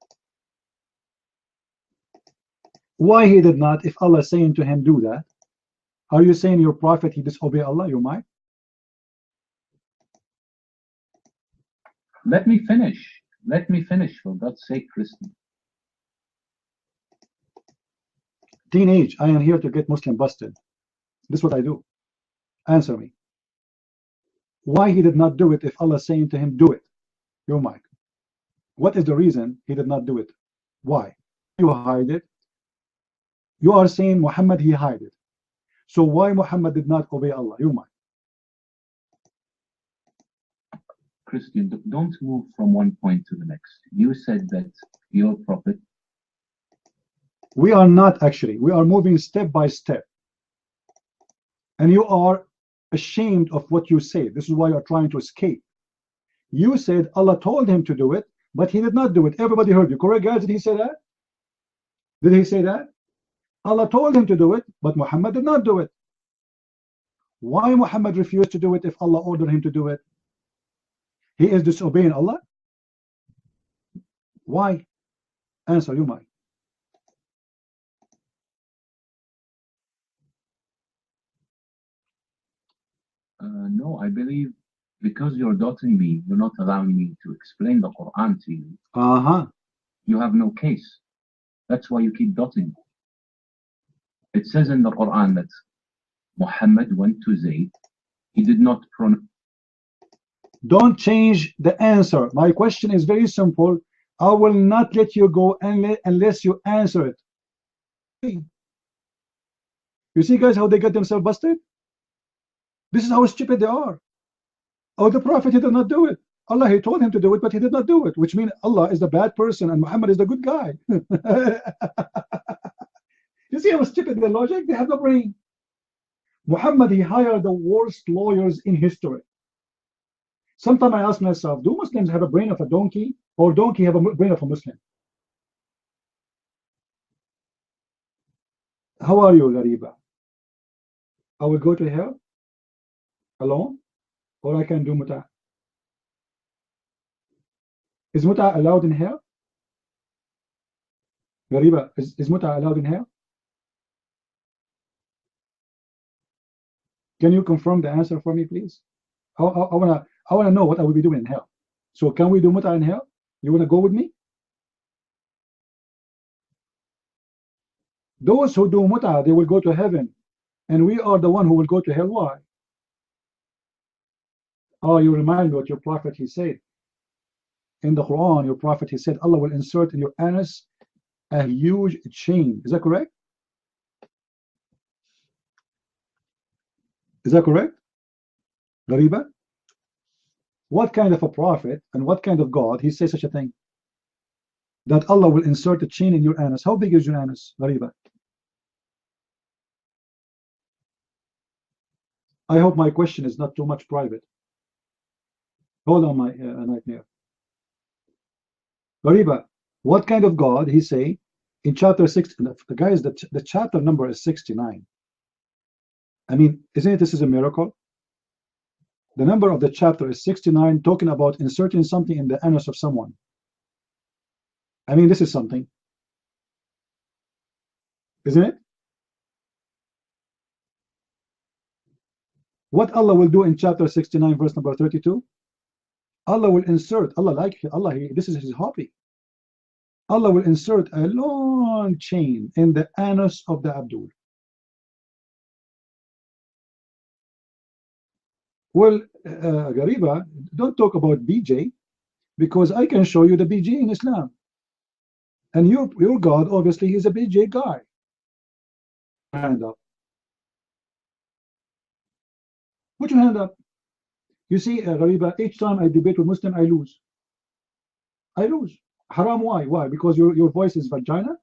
Why he did not, if Allah is saying to him, do that? Are you saying your prophet, he disobey Allah? You might. Let me finish. Let me finish, for God's sake, Christian. Teenage, I am here to get Muslim busted. This is what I do. Answer me. Why he did not do it if Allah is saying to him, do it? You might. What is the reason he did not do it? Why? You hide it. You are saying Muhammad, he hide it. So why Muhammad did not obey Allah? You might. Christian, don't move from one point to the next. You said that your prophet. We are not actually. We are moving step by step. And you are ashamed of what you say. This is why you are trying to escape. You said Allah told him to do it, but he did not do it. Everybody heard you. Correct, guys? Did he say that? Did he say that? Allah told him to do it, but Muhammad did not do it. Why Muhammad refused to do it if Allah ordered him to do it? He is disobeying Allah? Why? Answer, you might. No, I believe because you're doubting me, you're not allowing me to explain the Quran to you. You have no case. That's why you keep doubting me. It says in the Quran that Muhammad went to Zayd. He did not Don't change the answer. My question is very simple. I will not let you go unless you answer it. You see, guys, how they get themselves busted? This is how stupid they are. Oh, the Prophet, he did not do it. Allah, he told him to do it, but he did not do it, which means Allah is the bad person and Muhammad is the good guy. You see how stupid their logic? They have no brain. Muhammad, he hired the worst lawyers in history. Sometimes I ask myself, do Muslims have a brain of a donkey, or donkey have a brain of a Muslim? How are you, Gariba? I will go to hell alone, or I can do muta. Is muta allowed in hell? Ghariba, is mut'a allowed in hell? Can you confirm the answer for me, please? I wanna know what I will be doing in hell. So can we do mut'a in hell? You wanna go with me? Those who do mut'a, they will go to heaven, and we are the one who will go to hell. Why? Oh, you remind me what your prophet he said. In the Quran, your prophet he said, Allah will insert in your anus a huge chain. Is that correct? Is that correct? Ghariba? What kind of a prophet and what kind of God he says such a thing? That Allah will insert a chain in your anus. How big is your anus, Ghariba? I hope my question is not too much private. Hold on, my nightmare. Ghariba, what kind of God he say in chapter 6? Guys, the chapter number is 69. I mean, isn't it this is a miracle? The number of the chapter is 69, talking about inserting something in the anus of someone. I mean, this is something, isn't it? What Allah will do in chapter 69, verse number 32? Allah will insert, this is his hobby. Allah will insert a long chain in the anus of the Abdul. Well, Ghariba, don't talk about BJ, because I can show you the BJ in Islam. And your God, obviously, is a BJ guy. Hand up. Put your hand up. You see, Ghariba, each time I debate with Muslim, I lose. I lose. Haram, why? Why? Because your voice is vagina?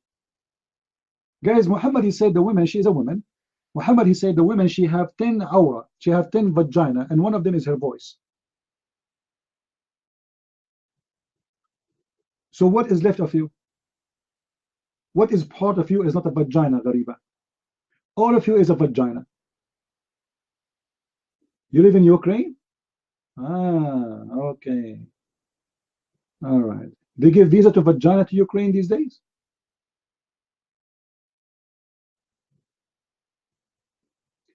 Guys, Muhammad, he said the woman, she is a woman. Muhammad, he said the women, she have 10 aura, she have 10 vagina, and one of them is her voice. So what is left of you? What is part of you is not a vagina, Ghariba. All of you is a vagina. You live in Ukraine? Ah, okay. All right. They give visa to vagina to Ukraine these days?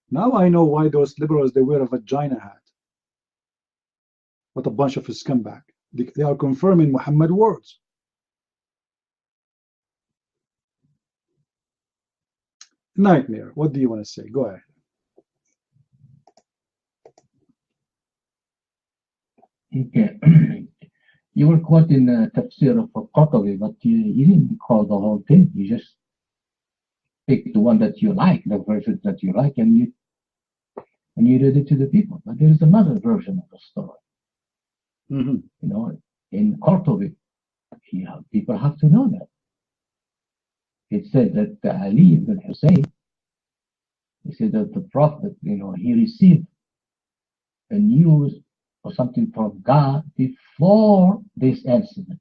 Now I know why those liberals, they wear a vagina hat. What a bunch of scumbag. They are confirming Muhammad words. Nightmare, what do you want to say? Go ahead. Okay. You were quoting Tafsir of Qatabi, but you didn't call the whole thing. You just picked the one that you like, the version that you like, and you read it to the people. But there is another version of the story. You know, in Qatabi, people have to know that. It said that Ali ibn Hussein, he said that the Prophet, he received a news or something from God before this incident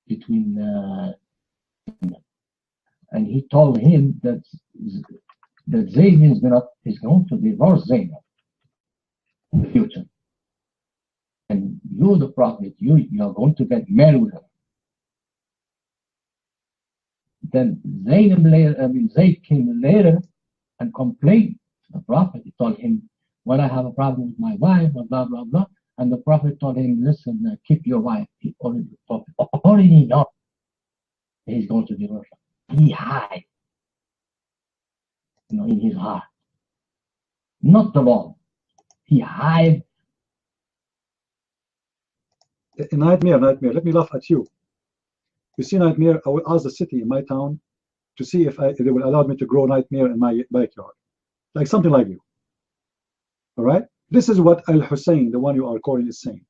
between and he told him that Zayd is going to divorce Zaynab in the future. And you, the Prophet, you are going to get married with her. Then Zayd came later and complained to the Prophet. He told him, when I have a problem with my wife, blah, blah, blah. And the Prophet told him, listen, keep your wife. He already knows he's going to divorce her. He hid, in his heart. Not the law. He hid. Nightmare, let me laugh at you. You see, Nightmare, I will ask the city in my town to see if they will allow me to grow Nightmare in my backyard. Like something like you. All right? This is what Al-Hussein, the one you are calling, is saying.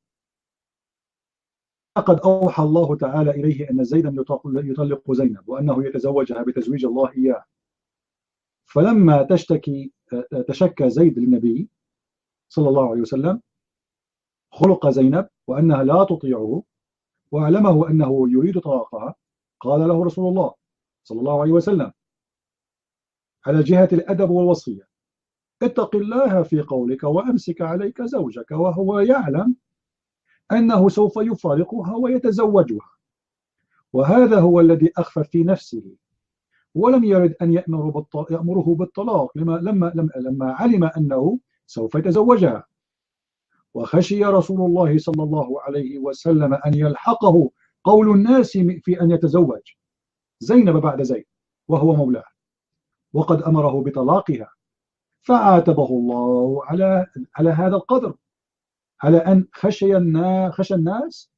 لقد أوحى الله تعالى إليه أن زيدا يطلق زينب وأنه يتزوجها بتزويج الله إياه. فلما تشكى زيد للنبي صلى الله عليه وسلم خلق زينب وأنها لا تطيعه وأعلمه أنه يريد طلاقها، قال له رسول الله صلى الله عليه وسلم على جهة الأدب والوصية: اتق الله في قولك وأمسك عليك زوجك وهو يعلم أنه سوف يفارقها ويتزوجها، وهذا هو الذي أخفى في نفسه ولم يرد أن يأمره بالطلاق لما علم أنه سوف يتزوجها، وخشي رسول الله صلى الله عليه وسلم أن يلحقه قول الناس في أن يتزوج زينب بعد زيد وهو مولاه وقد أمره بطلاقها، فعاتبه الله على هذا القدر، على أن خشي الناس.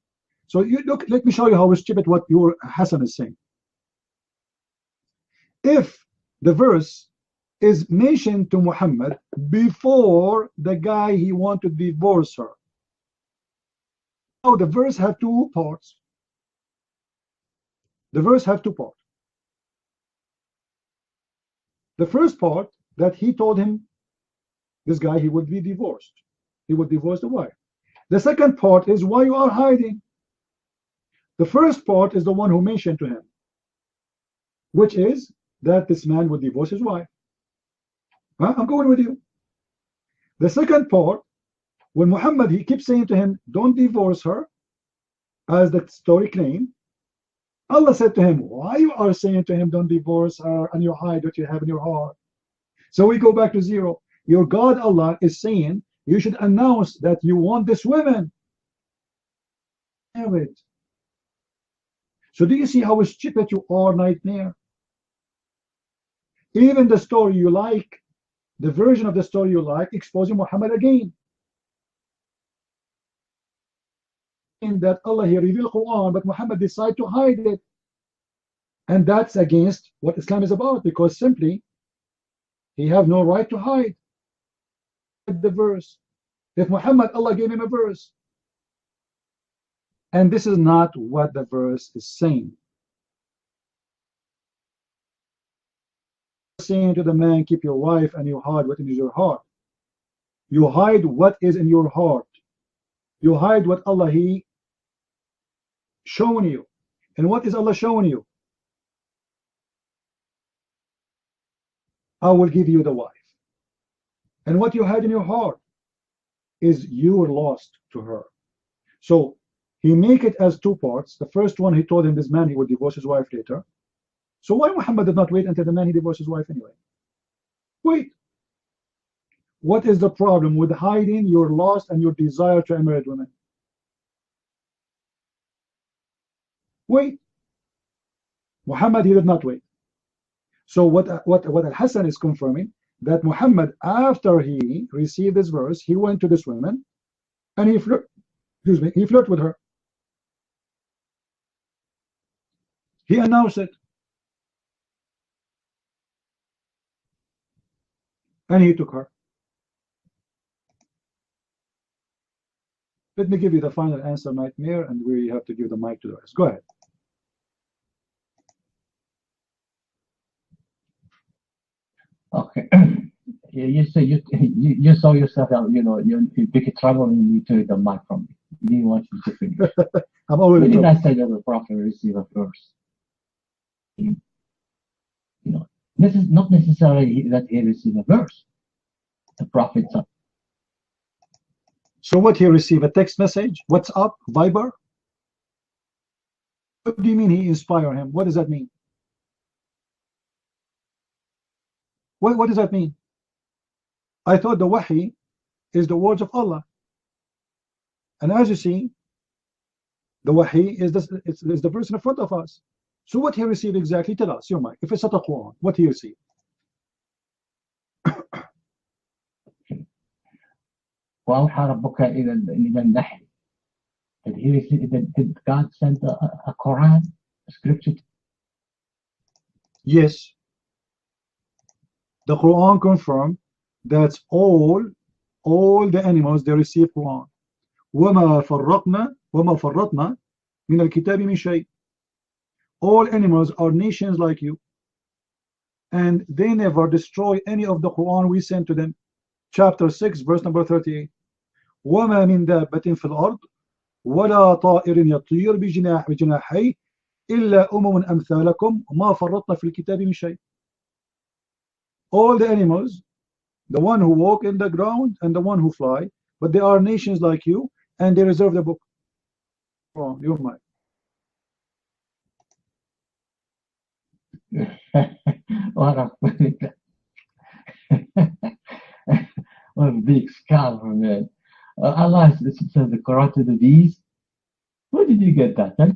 So look, let me show you how stupid what your Hassan is saying. If the verse is mentioned to Muhammad before the guy he wanted to divorce her, now the verse have two parts. The verse have two parts. The first part, that he told him, this guy, he would be divorced. He would divorce the wife. The second part is why you are hiding. The first part is the one who mentioned to him, which is that this man would divorce his wife. I'm going with you. The second part, when Muhammad, he keeps saying to him, don't divorce her, as the story claimed, Allah said to him, why you are saying to him, don't divorce her, and you hide what you have in your heart? So we go back to zero. Your God, Allah, is saying, you should announce that you want this woman. Have it. So do you see how stupid you are, nightmare? Even the story you like, the version of the story you like, exposing Muhammad again. In that Allah, he revealed Quran, but Muhammad decided to hide it. And that's against what Islam is about, because simply he have no right to hide the verse. If Muhammad, Allah gave him a verse. And this is not what the verse is saying. Saying to the man, keep your wife, and you hide what is in your heart. You hide what is in your heart. You hide what Allah, he shown you. And what is Allah showing you? I will give you the wife. And what you hide in your heart is you were lost to her. So he make it as two parts. The first one, he told him this man, he would divorce his wife later. So why Muhammad did not wait until the man he divorced his wife anyway? Wait. What is the problem with hiding your lust and your desire to a married woman? Wait. Muhammad, he did not wait. So what Al-Hassan is confirming, that Muhammad, after he received this verse, he went to this woman and he flirted with her. He announced it. And he took her. Let me give you the final answer, Nightmare, and we have to give the mic to the rest. Go ahead. Okay. You say you saw yourself out, you big trouble and you took the mic from me. You didn't want you to finish. I'm already. Did I say that the prophet received a verse? This is not necessarily that he received a verse. The prophet. So what, he received a text message? What's up? Viber? What do you mean he inspired him? What does that mean? What does that mean? I thought the wahi is the words of Allah. And as you see, the wahi is the verse in front of us. So what he received exactly? Tell us, your mic. If it's not a Quran, what he received? وأوحى ربك إلى النحل. Did God send a Quran, a scripture? Yes. The Quran confirmed that all the animals, they receive Quran. وما فرطنا من الكتاب من شيء. All animals are nations like you, and they never destroy any of the Quran we sent to them. Chapter 6, verse number 38. وما من دابة في الأرض ولا طائر يطير بجناحيه إلا أمثالكم وما فرطنا في الكتاب من شيء. All the animals, the one who walk in the ground and the one who fly, but they are nations like you, and they reserve the book. Oh, you're mine. What a big scammer, man. Allah says the Quran to the bees. Where did you get that? That's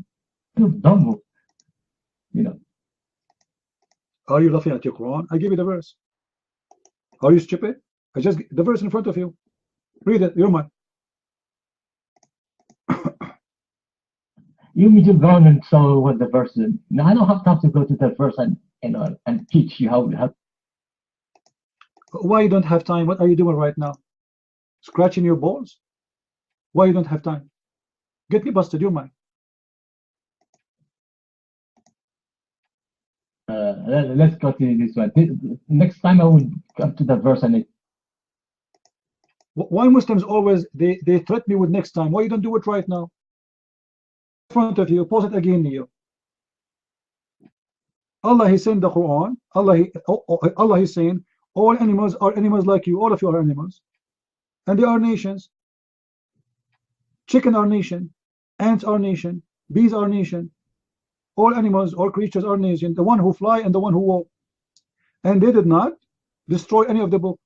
dumb, you know. Are you laughing at your Quran? I give you the verse. Are you stupid? I just the verse in front of you. Read it. You're mine. You need to go and show what the verse is. Now I don't have time to go to the verse and and teach you how. Why you don't have time? What are you doing right now? Scratching your balls? Why you don't have time? Get me busted. You're mine. Let's go to this one. Next time I will come to the verse and it. Why Muslims always they threaten me with next time? Why you don't do it right now? In front of you, pause it again, Neo. Allah He saying the Quran. Allah He's saying all animals are animals like you. All of you are animals, and they are nations. Chicken are nation, ants are nation, bees are nation. All animals, all creatures are nation. The one who fly and the one who walk, and they did not destroy any of the book.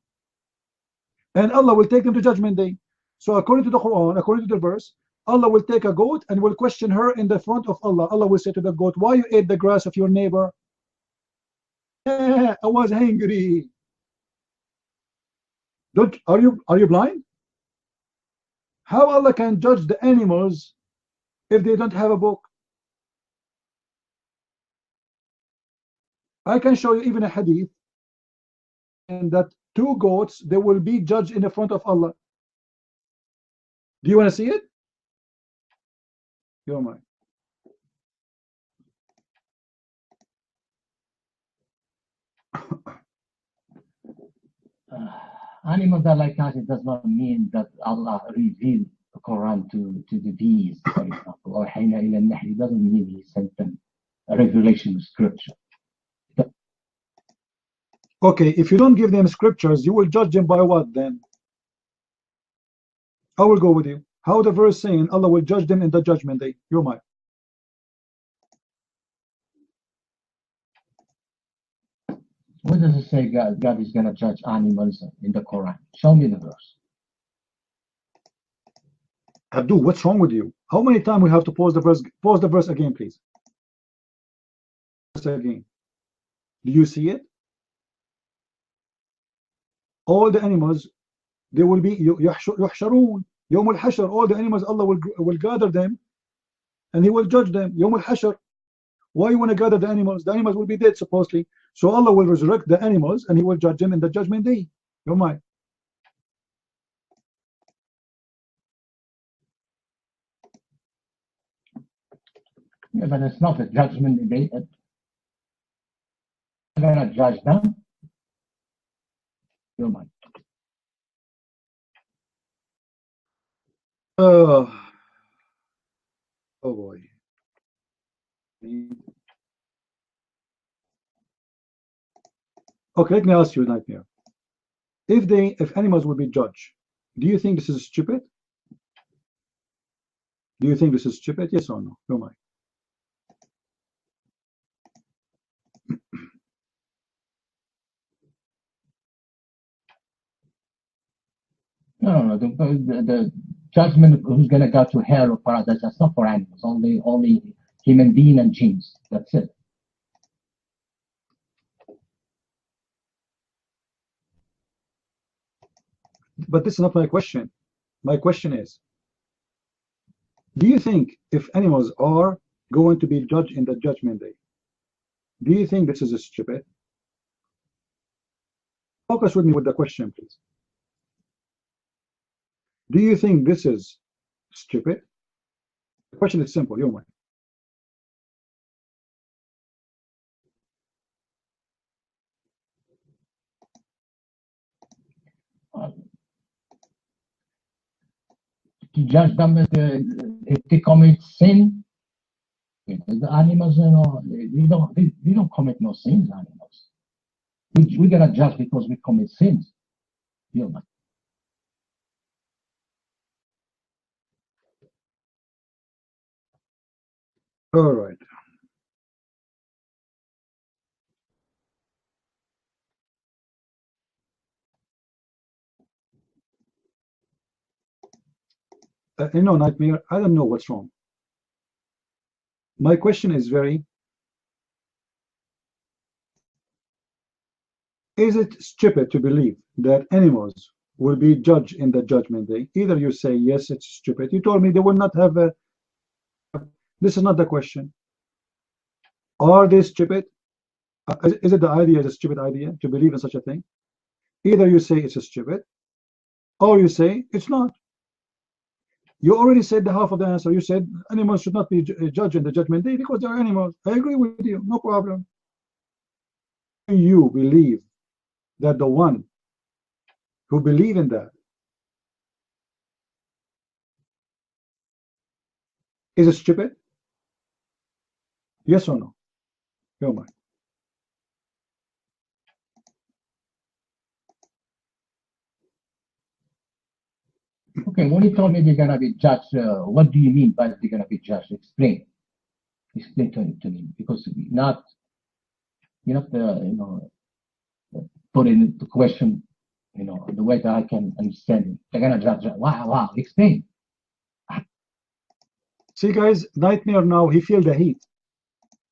And Allah will take them to judgment day. So according to the Quran, according to the verse, Allah will take a goat and will question her in the front of Allah. Allah will say to the goat, why you ate the grass of your neighbor? I was hungry. Are you blind? How Allah can judge the animals if they don't have a book? I can show you even a hadith and that two goats, they will be judged in the front of Allah. Do you want to see it? You're mine. Animals are like us. It does not mean that Allah revealed the Quran to the bees, for example, or Hayna ila Nahl. It doesn't mean He sent them a revelation of scripture. Okay, if you don't give them scriptures, you will judge them by what then? I will go with you. How the verse saying Allah will judge them in the judgment day? You're mine. Where does it say God is going to judge animals in the Quran? Show me the verse. Abdul, what's wrong with you? How many times we have to pause the verse? Pause the verse again, please. Again. Do you see it? All the animals, they will be yuhsharun, yawm al-hashr. All the animals, Allah will gather them and He will judge them. Yawm al-hashr. Why you want to gather the animals? The animals will be dead supposedly. So Allah will resurrect the animals and He will judge them in the judgment day. You're mine. Yeah, but it's not a judgment day. I'm going to judge them. You're mine. Oh boy. Okay, let me ask you, Nightmare. If animals will be judged, do you think this is stupid? Do you think this is stupid? Yes or no? You're mine. No. The judgment who's going to go to hell or paradise, that's not for animals. Only human being and jinns. That's it. But this is not my question. My question is, do you think if animals are going to be judged in the judgment day, do you think this is stupid? Focus with me with the question, please. Do you think this is stupid? The question is simple. You're mine. To judge them if they commit sin. The animals, they don't commit no sins. Animals, we're gonna judge because we commit sins. Human. All right. You know, Nightmare, I don't know what's wrong. My question is very, is it stupid to believe that animals will be judged in the judgment day? Either you say, yes, it's stupid. You told me they will not have a, this is not the question. Are they stupid? Is it the idea is a stupid idea to believe in such a thing? Either you say it's a stupid, or you say it's not. You already said the half of the answer. You said animals should not be judged in the judgment day because they're animals. I agree with you, no problem. You believe that the one who believe in that is a stupid? Yes or no? Your mind. Okay, when you told me they're gonna be judged, what do you mean by they're gonna be judged? Explain to me, because you're not put in the question, the way that I can understand it. They're gonna judge. Wow, explain. See, guys, Nightmare now, he feel the heat.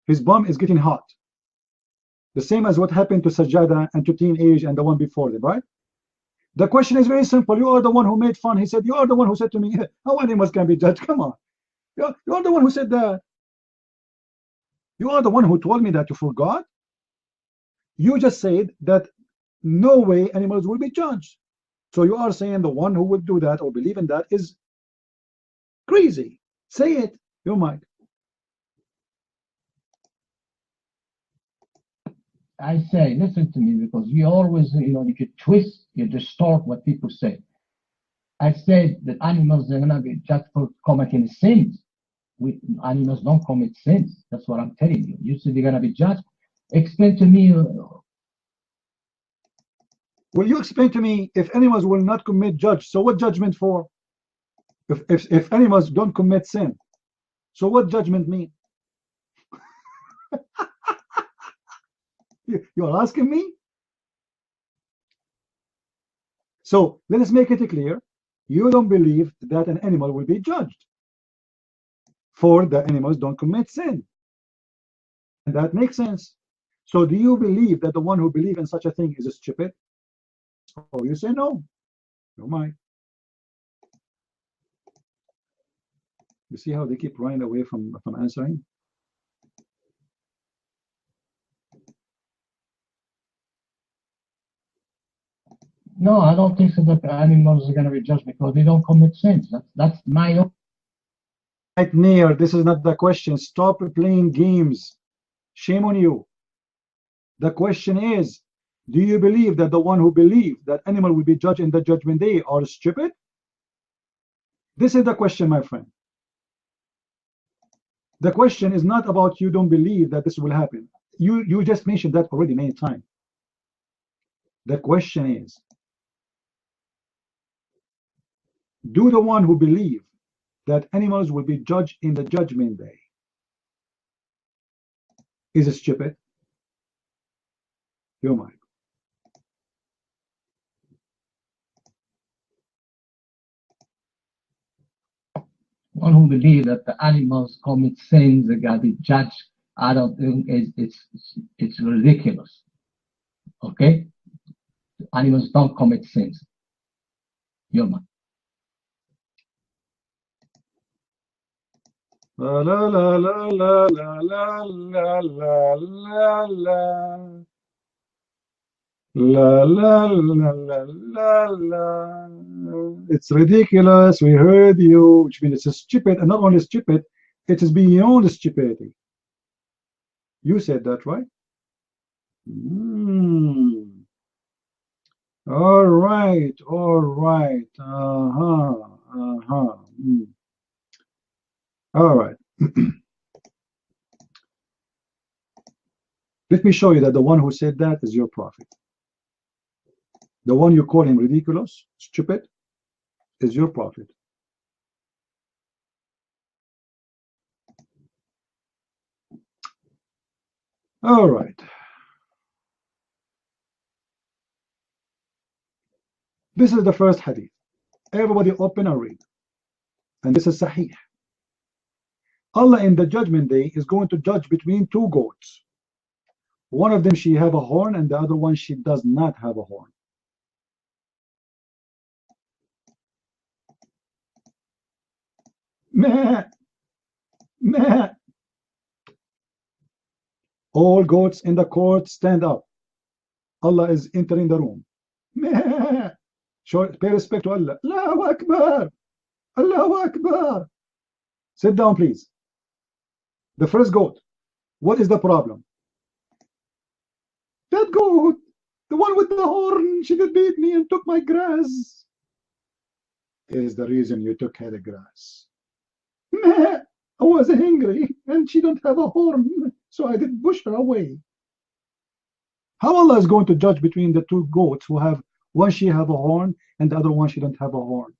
His bum is getting hot. The same as what happened to Sajada and to Teenage and the one before them, right? The question is very simple. You are the one who made fun. He said, you are the one who said to me, how animals can be judged? Come on. You're the one who said that. You are the one who told me that you forgot. You just said that no way animals will be judged. So you are saying the one who would do that or believe in that is crazy. Say it. Your mind. I say, listen to me, because you always, you twist, you distort what people say. I said that animals are gonna be judged for committing sins. Animals don't commit sins. That's what I'm telling you. You said they're gonna be judged. Explain to me. Will you explain to me if animals will not commit judge? So what judgment for? If animals don't commit sin, so what judgment mean? You're asking me? So let us make it clear. You don't believe that an animal will be judged, for the animals don't commit sin. And that makes sense. So do you believe that the one who believes in such a thing is stupid? Or you say no? No mind. You see how they keep running away from answering? No, I don't think so that animals are going to be judged because they don't commit sins. That's my own. Nightmare, this is not the question. Stop playing games. Shame on you. The question is, do you believe that the one who believes that animal will be judged in the judgment day are stupid? This is the question, my friend. The question is not about you don't believe that this will happen. You just mentioned that already many times. The question is, do the one who believe that animals will be judged in the judgment day is stupid? Your mind. One who believe that the animals commit sins, they got to be judged. I don't think it's ridiculous. Okay, animals don't commit sins. Your mind. La la la la la la la la la la. La la la la la la. It's ridiculous. We heard you, which means it's stupid, and not only stupid, it is beyond stupidity. You said that, right? All right, all right. All right. Let me show you that the one who said that is your prophet. The one you call him ridiculous, stupid, is your prophet. All right. This is the first hadith. Everybody open and read. and this is Sahih. Allah in the judgment day is going to judge between two goats. One of them she have a horn and the other one she does not have a horn. Meh, meh. All goats in the court stand up. Allah is entering the room. Meh. Show, pay respect to Allah. Allahu Akbar. Allahu Akbar. Sit down, please. The first goat. What is the problem? That goat, the one with the horn, she did beat me and took my grass. Is the reason you took her grass. Meh. I was hungry and she don't have a horn, so I did push her away. How Allah is going to judge between the two goats who have one she have a horn and the other one she don't have a horn?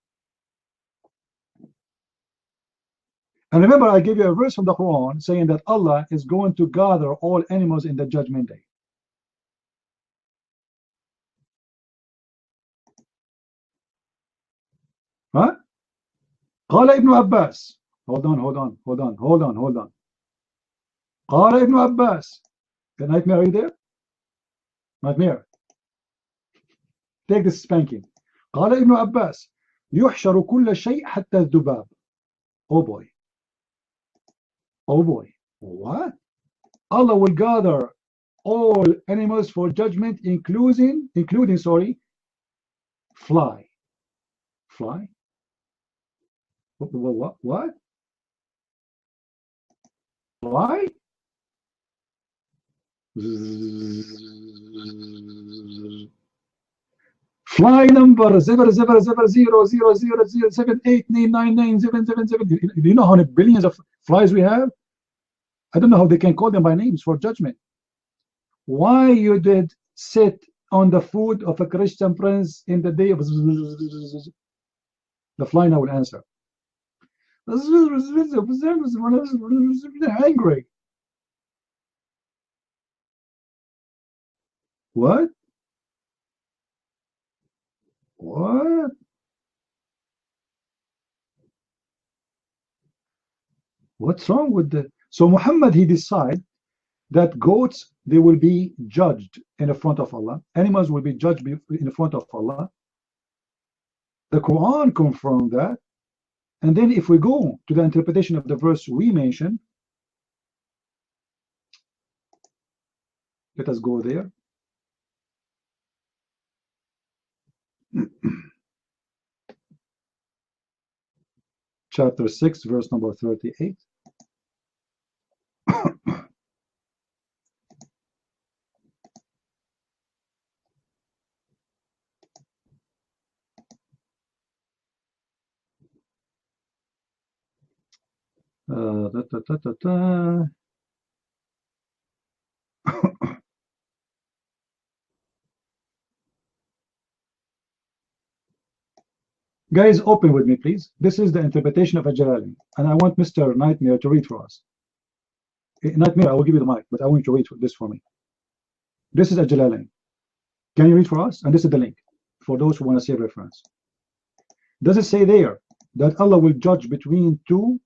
And remember, I gave you a verse from the Quran saying that Allah is going to gather all animals in the judgment day. Huh? قال ابن عباس. Hold on. قال ابن عباس. The nightmare, are you there? Nightmare. Take this spanking. قال ابن عباس يحشر كل شيء حتى الذباب. Oh boy. Oh boy. What? Allah will gather all animals for judgment, including fly. Fly? What? Fly? Fly number 0000007899777. Do you know how many billions of flies we have? I don't know how they can call them by names for judgment. Why you did sit on the foot of a Christian prince in the day of the fly now will answer. Angry. What? What? What's wrong with the... So Muhammad, he decided that goats, they will be judged in the front of Allah. Animals will be judged in the front of Allah. The Quran confirmed that. And then if we go to the interpretation of the verse we mentioned, let us go there. Chapter 6, verse number 38. Guys, open with me, please. This is the interpretation of Jalalain, and I want Mr. Nightmare to read for us. Nightmare, I will give you the mic, but I want you to read this for me. This is Jalalain. Can you read for us? And this is the link for those who want to see a reference. Does it say there that Allah will judge between two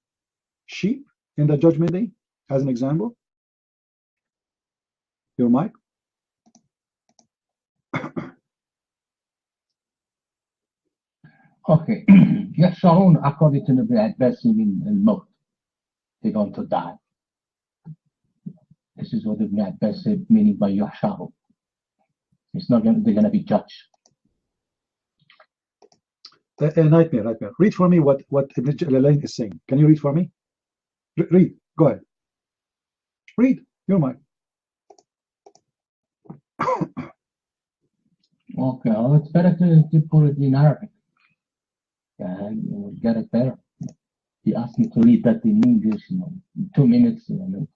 sheep in the judgment day, as an example? Your mic. Okay. يحشرون according to Ibn Abbas in al-Maut. They're going to die. This is what Ibn Abbas said, meaning by يحشرون. It's not going to, they're going to be judged. Nightmare. Read for me what Ibn Jalalain is saying. Can you read for me? Read. Go ahead. Read. Your mic. Okay. Well, it's better to put it in Arabic. You'll get it better. He asked me to read that in English, in 2 minutes, and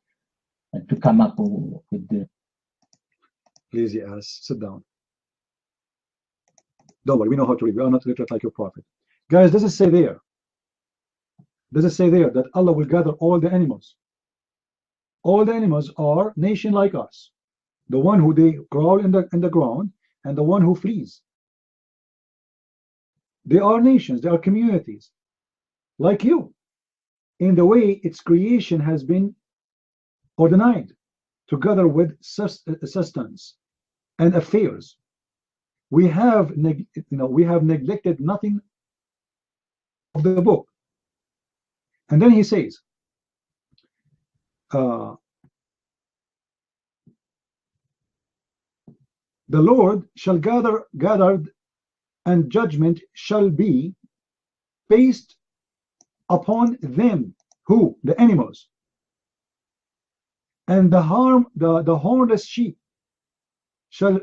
to come up with the... Lazy ass. Sit down. Don't worry, we know how to read. We are not literate like your prophet. Guys, does it say there? Does it say there that Allah will gather all the animals? All the animals are nation like us. The one who they crawl in the ground and the one who flees. They are nations, they are communities. like you, in the way its creation has been ordained, together with sustenance and affairs. We have, we have neglected nothing of the book. And then he says, the Lord shall gathered, and judgment shall be based upon them, who? The animals, and the hornless sheep shall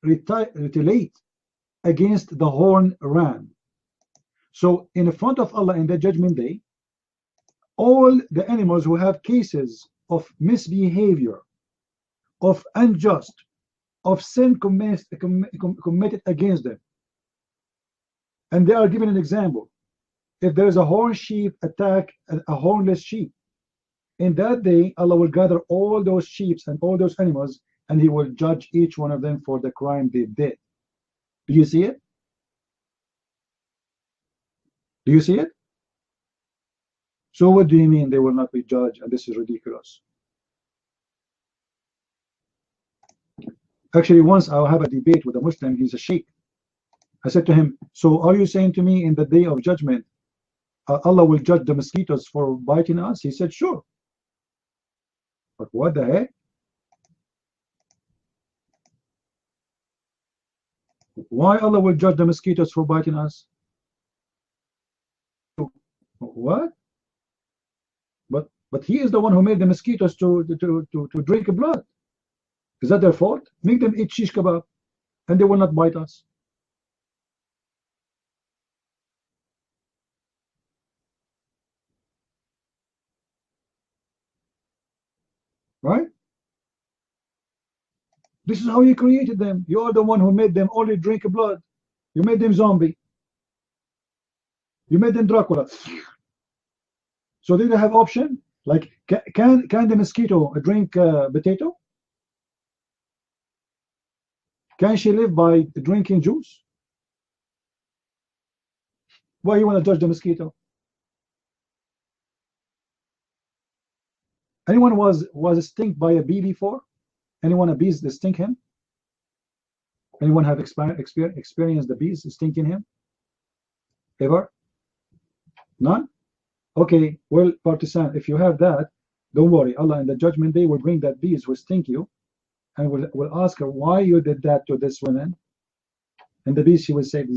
retaliate against the horn ram. So in front of Allah in the judgment day, all the animals who have cases of misbehavior, of unjust, of sin committed against them, and they are given an example. If there is a horn sheep attack a hornless sheep, in that day Allah will gather all those sheep and all those animals, and he will judge each one of them for the crime they did. Do you see it? Do you see it? So what do you mean they will not be judged, and this is ridiculous? Actually, once I have a debate with a Muslim, he's a sheikh. I said to him, so are you saying to me in the day of judgment, Allah will judge the mosquitoes for biting us? He said, sure. But what the heck? Why Allah will judge the mosquitoes for biting us? What? But he is the one who made the mosquitoes to drink blood. Is that their fault? Make them eat shish kebab, and they will not bite us. Right? This is how you created them. You are the one who made them only drink blood. You made them zombie. You made them Dracula. So they have option. Like, can the mosquito drink potato? Can she live by drinking juice? Why you want to judge the mosquito? Anyone was stung by a bee before? Anyone a bees sting him? Anyone have experienced the bees stinging him? Ever? None? Okay, well, partisan, if you have that, don't worry. Allah in the judgment day will bring that bees will sting you, and will ask her why you did that to this woman. And the bees, she will say, and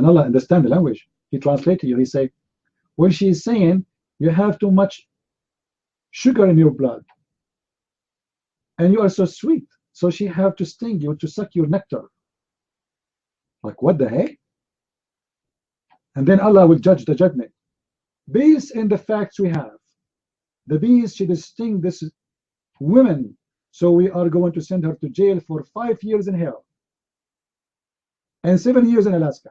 Allah understand the language. He translates to you. He say, well, she is saying you have too much sugar in your blood, and you are so sweet, so she have to sting you to suck your nectar. Like, what the heck? And then Allah will judge the judgment based on the facts we have. The bees should sting this woman, so we are going to send her to jail for 5 years in hell and 7 years in Alaska.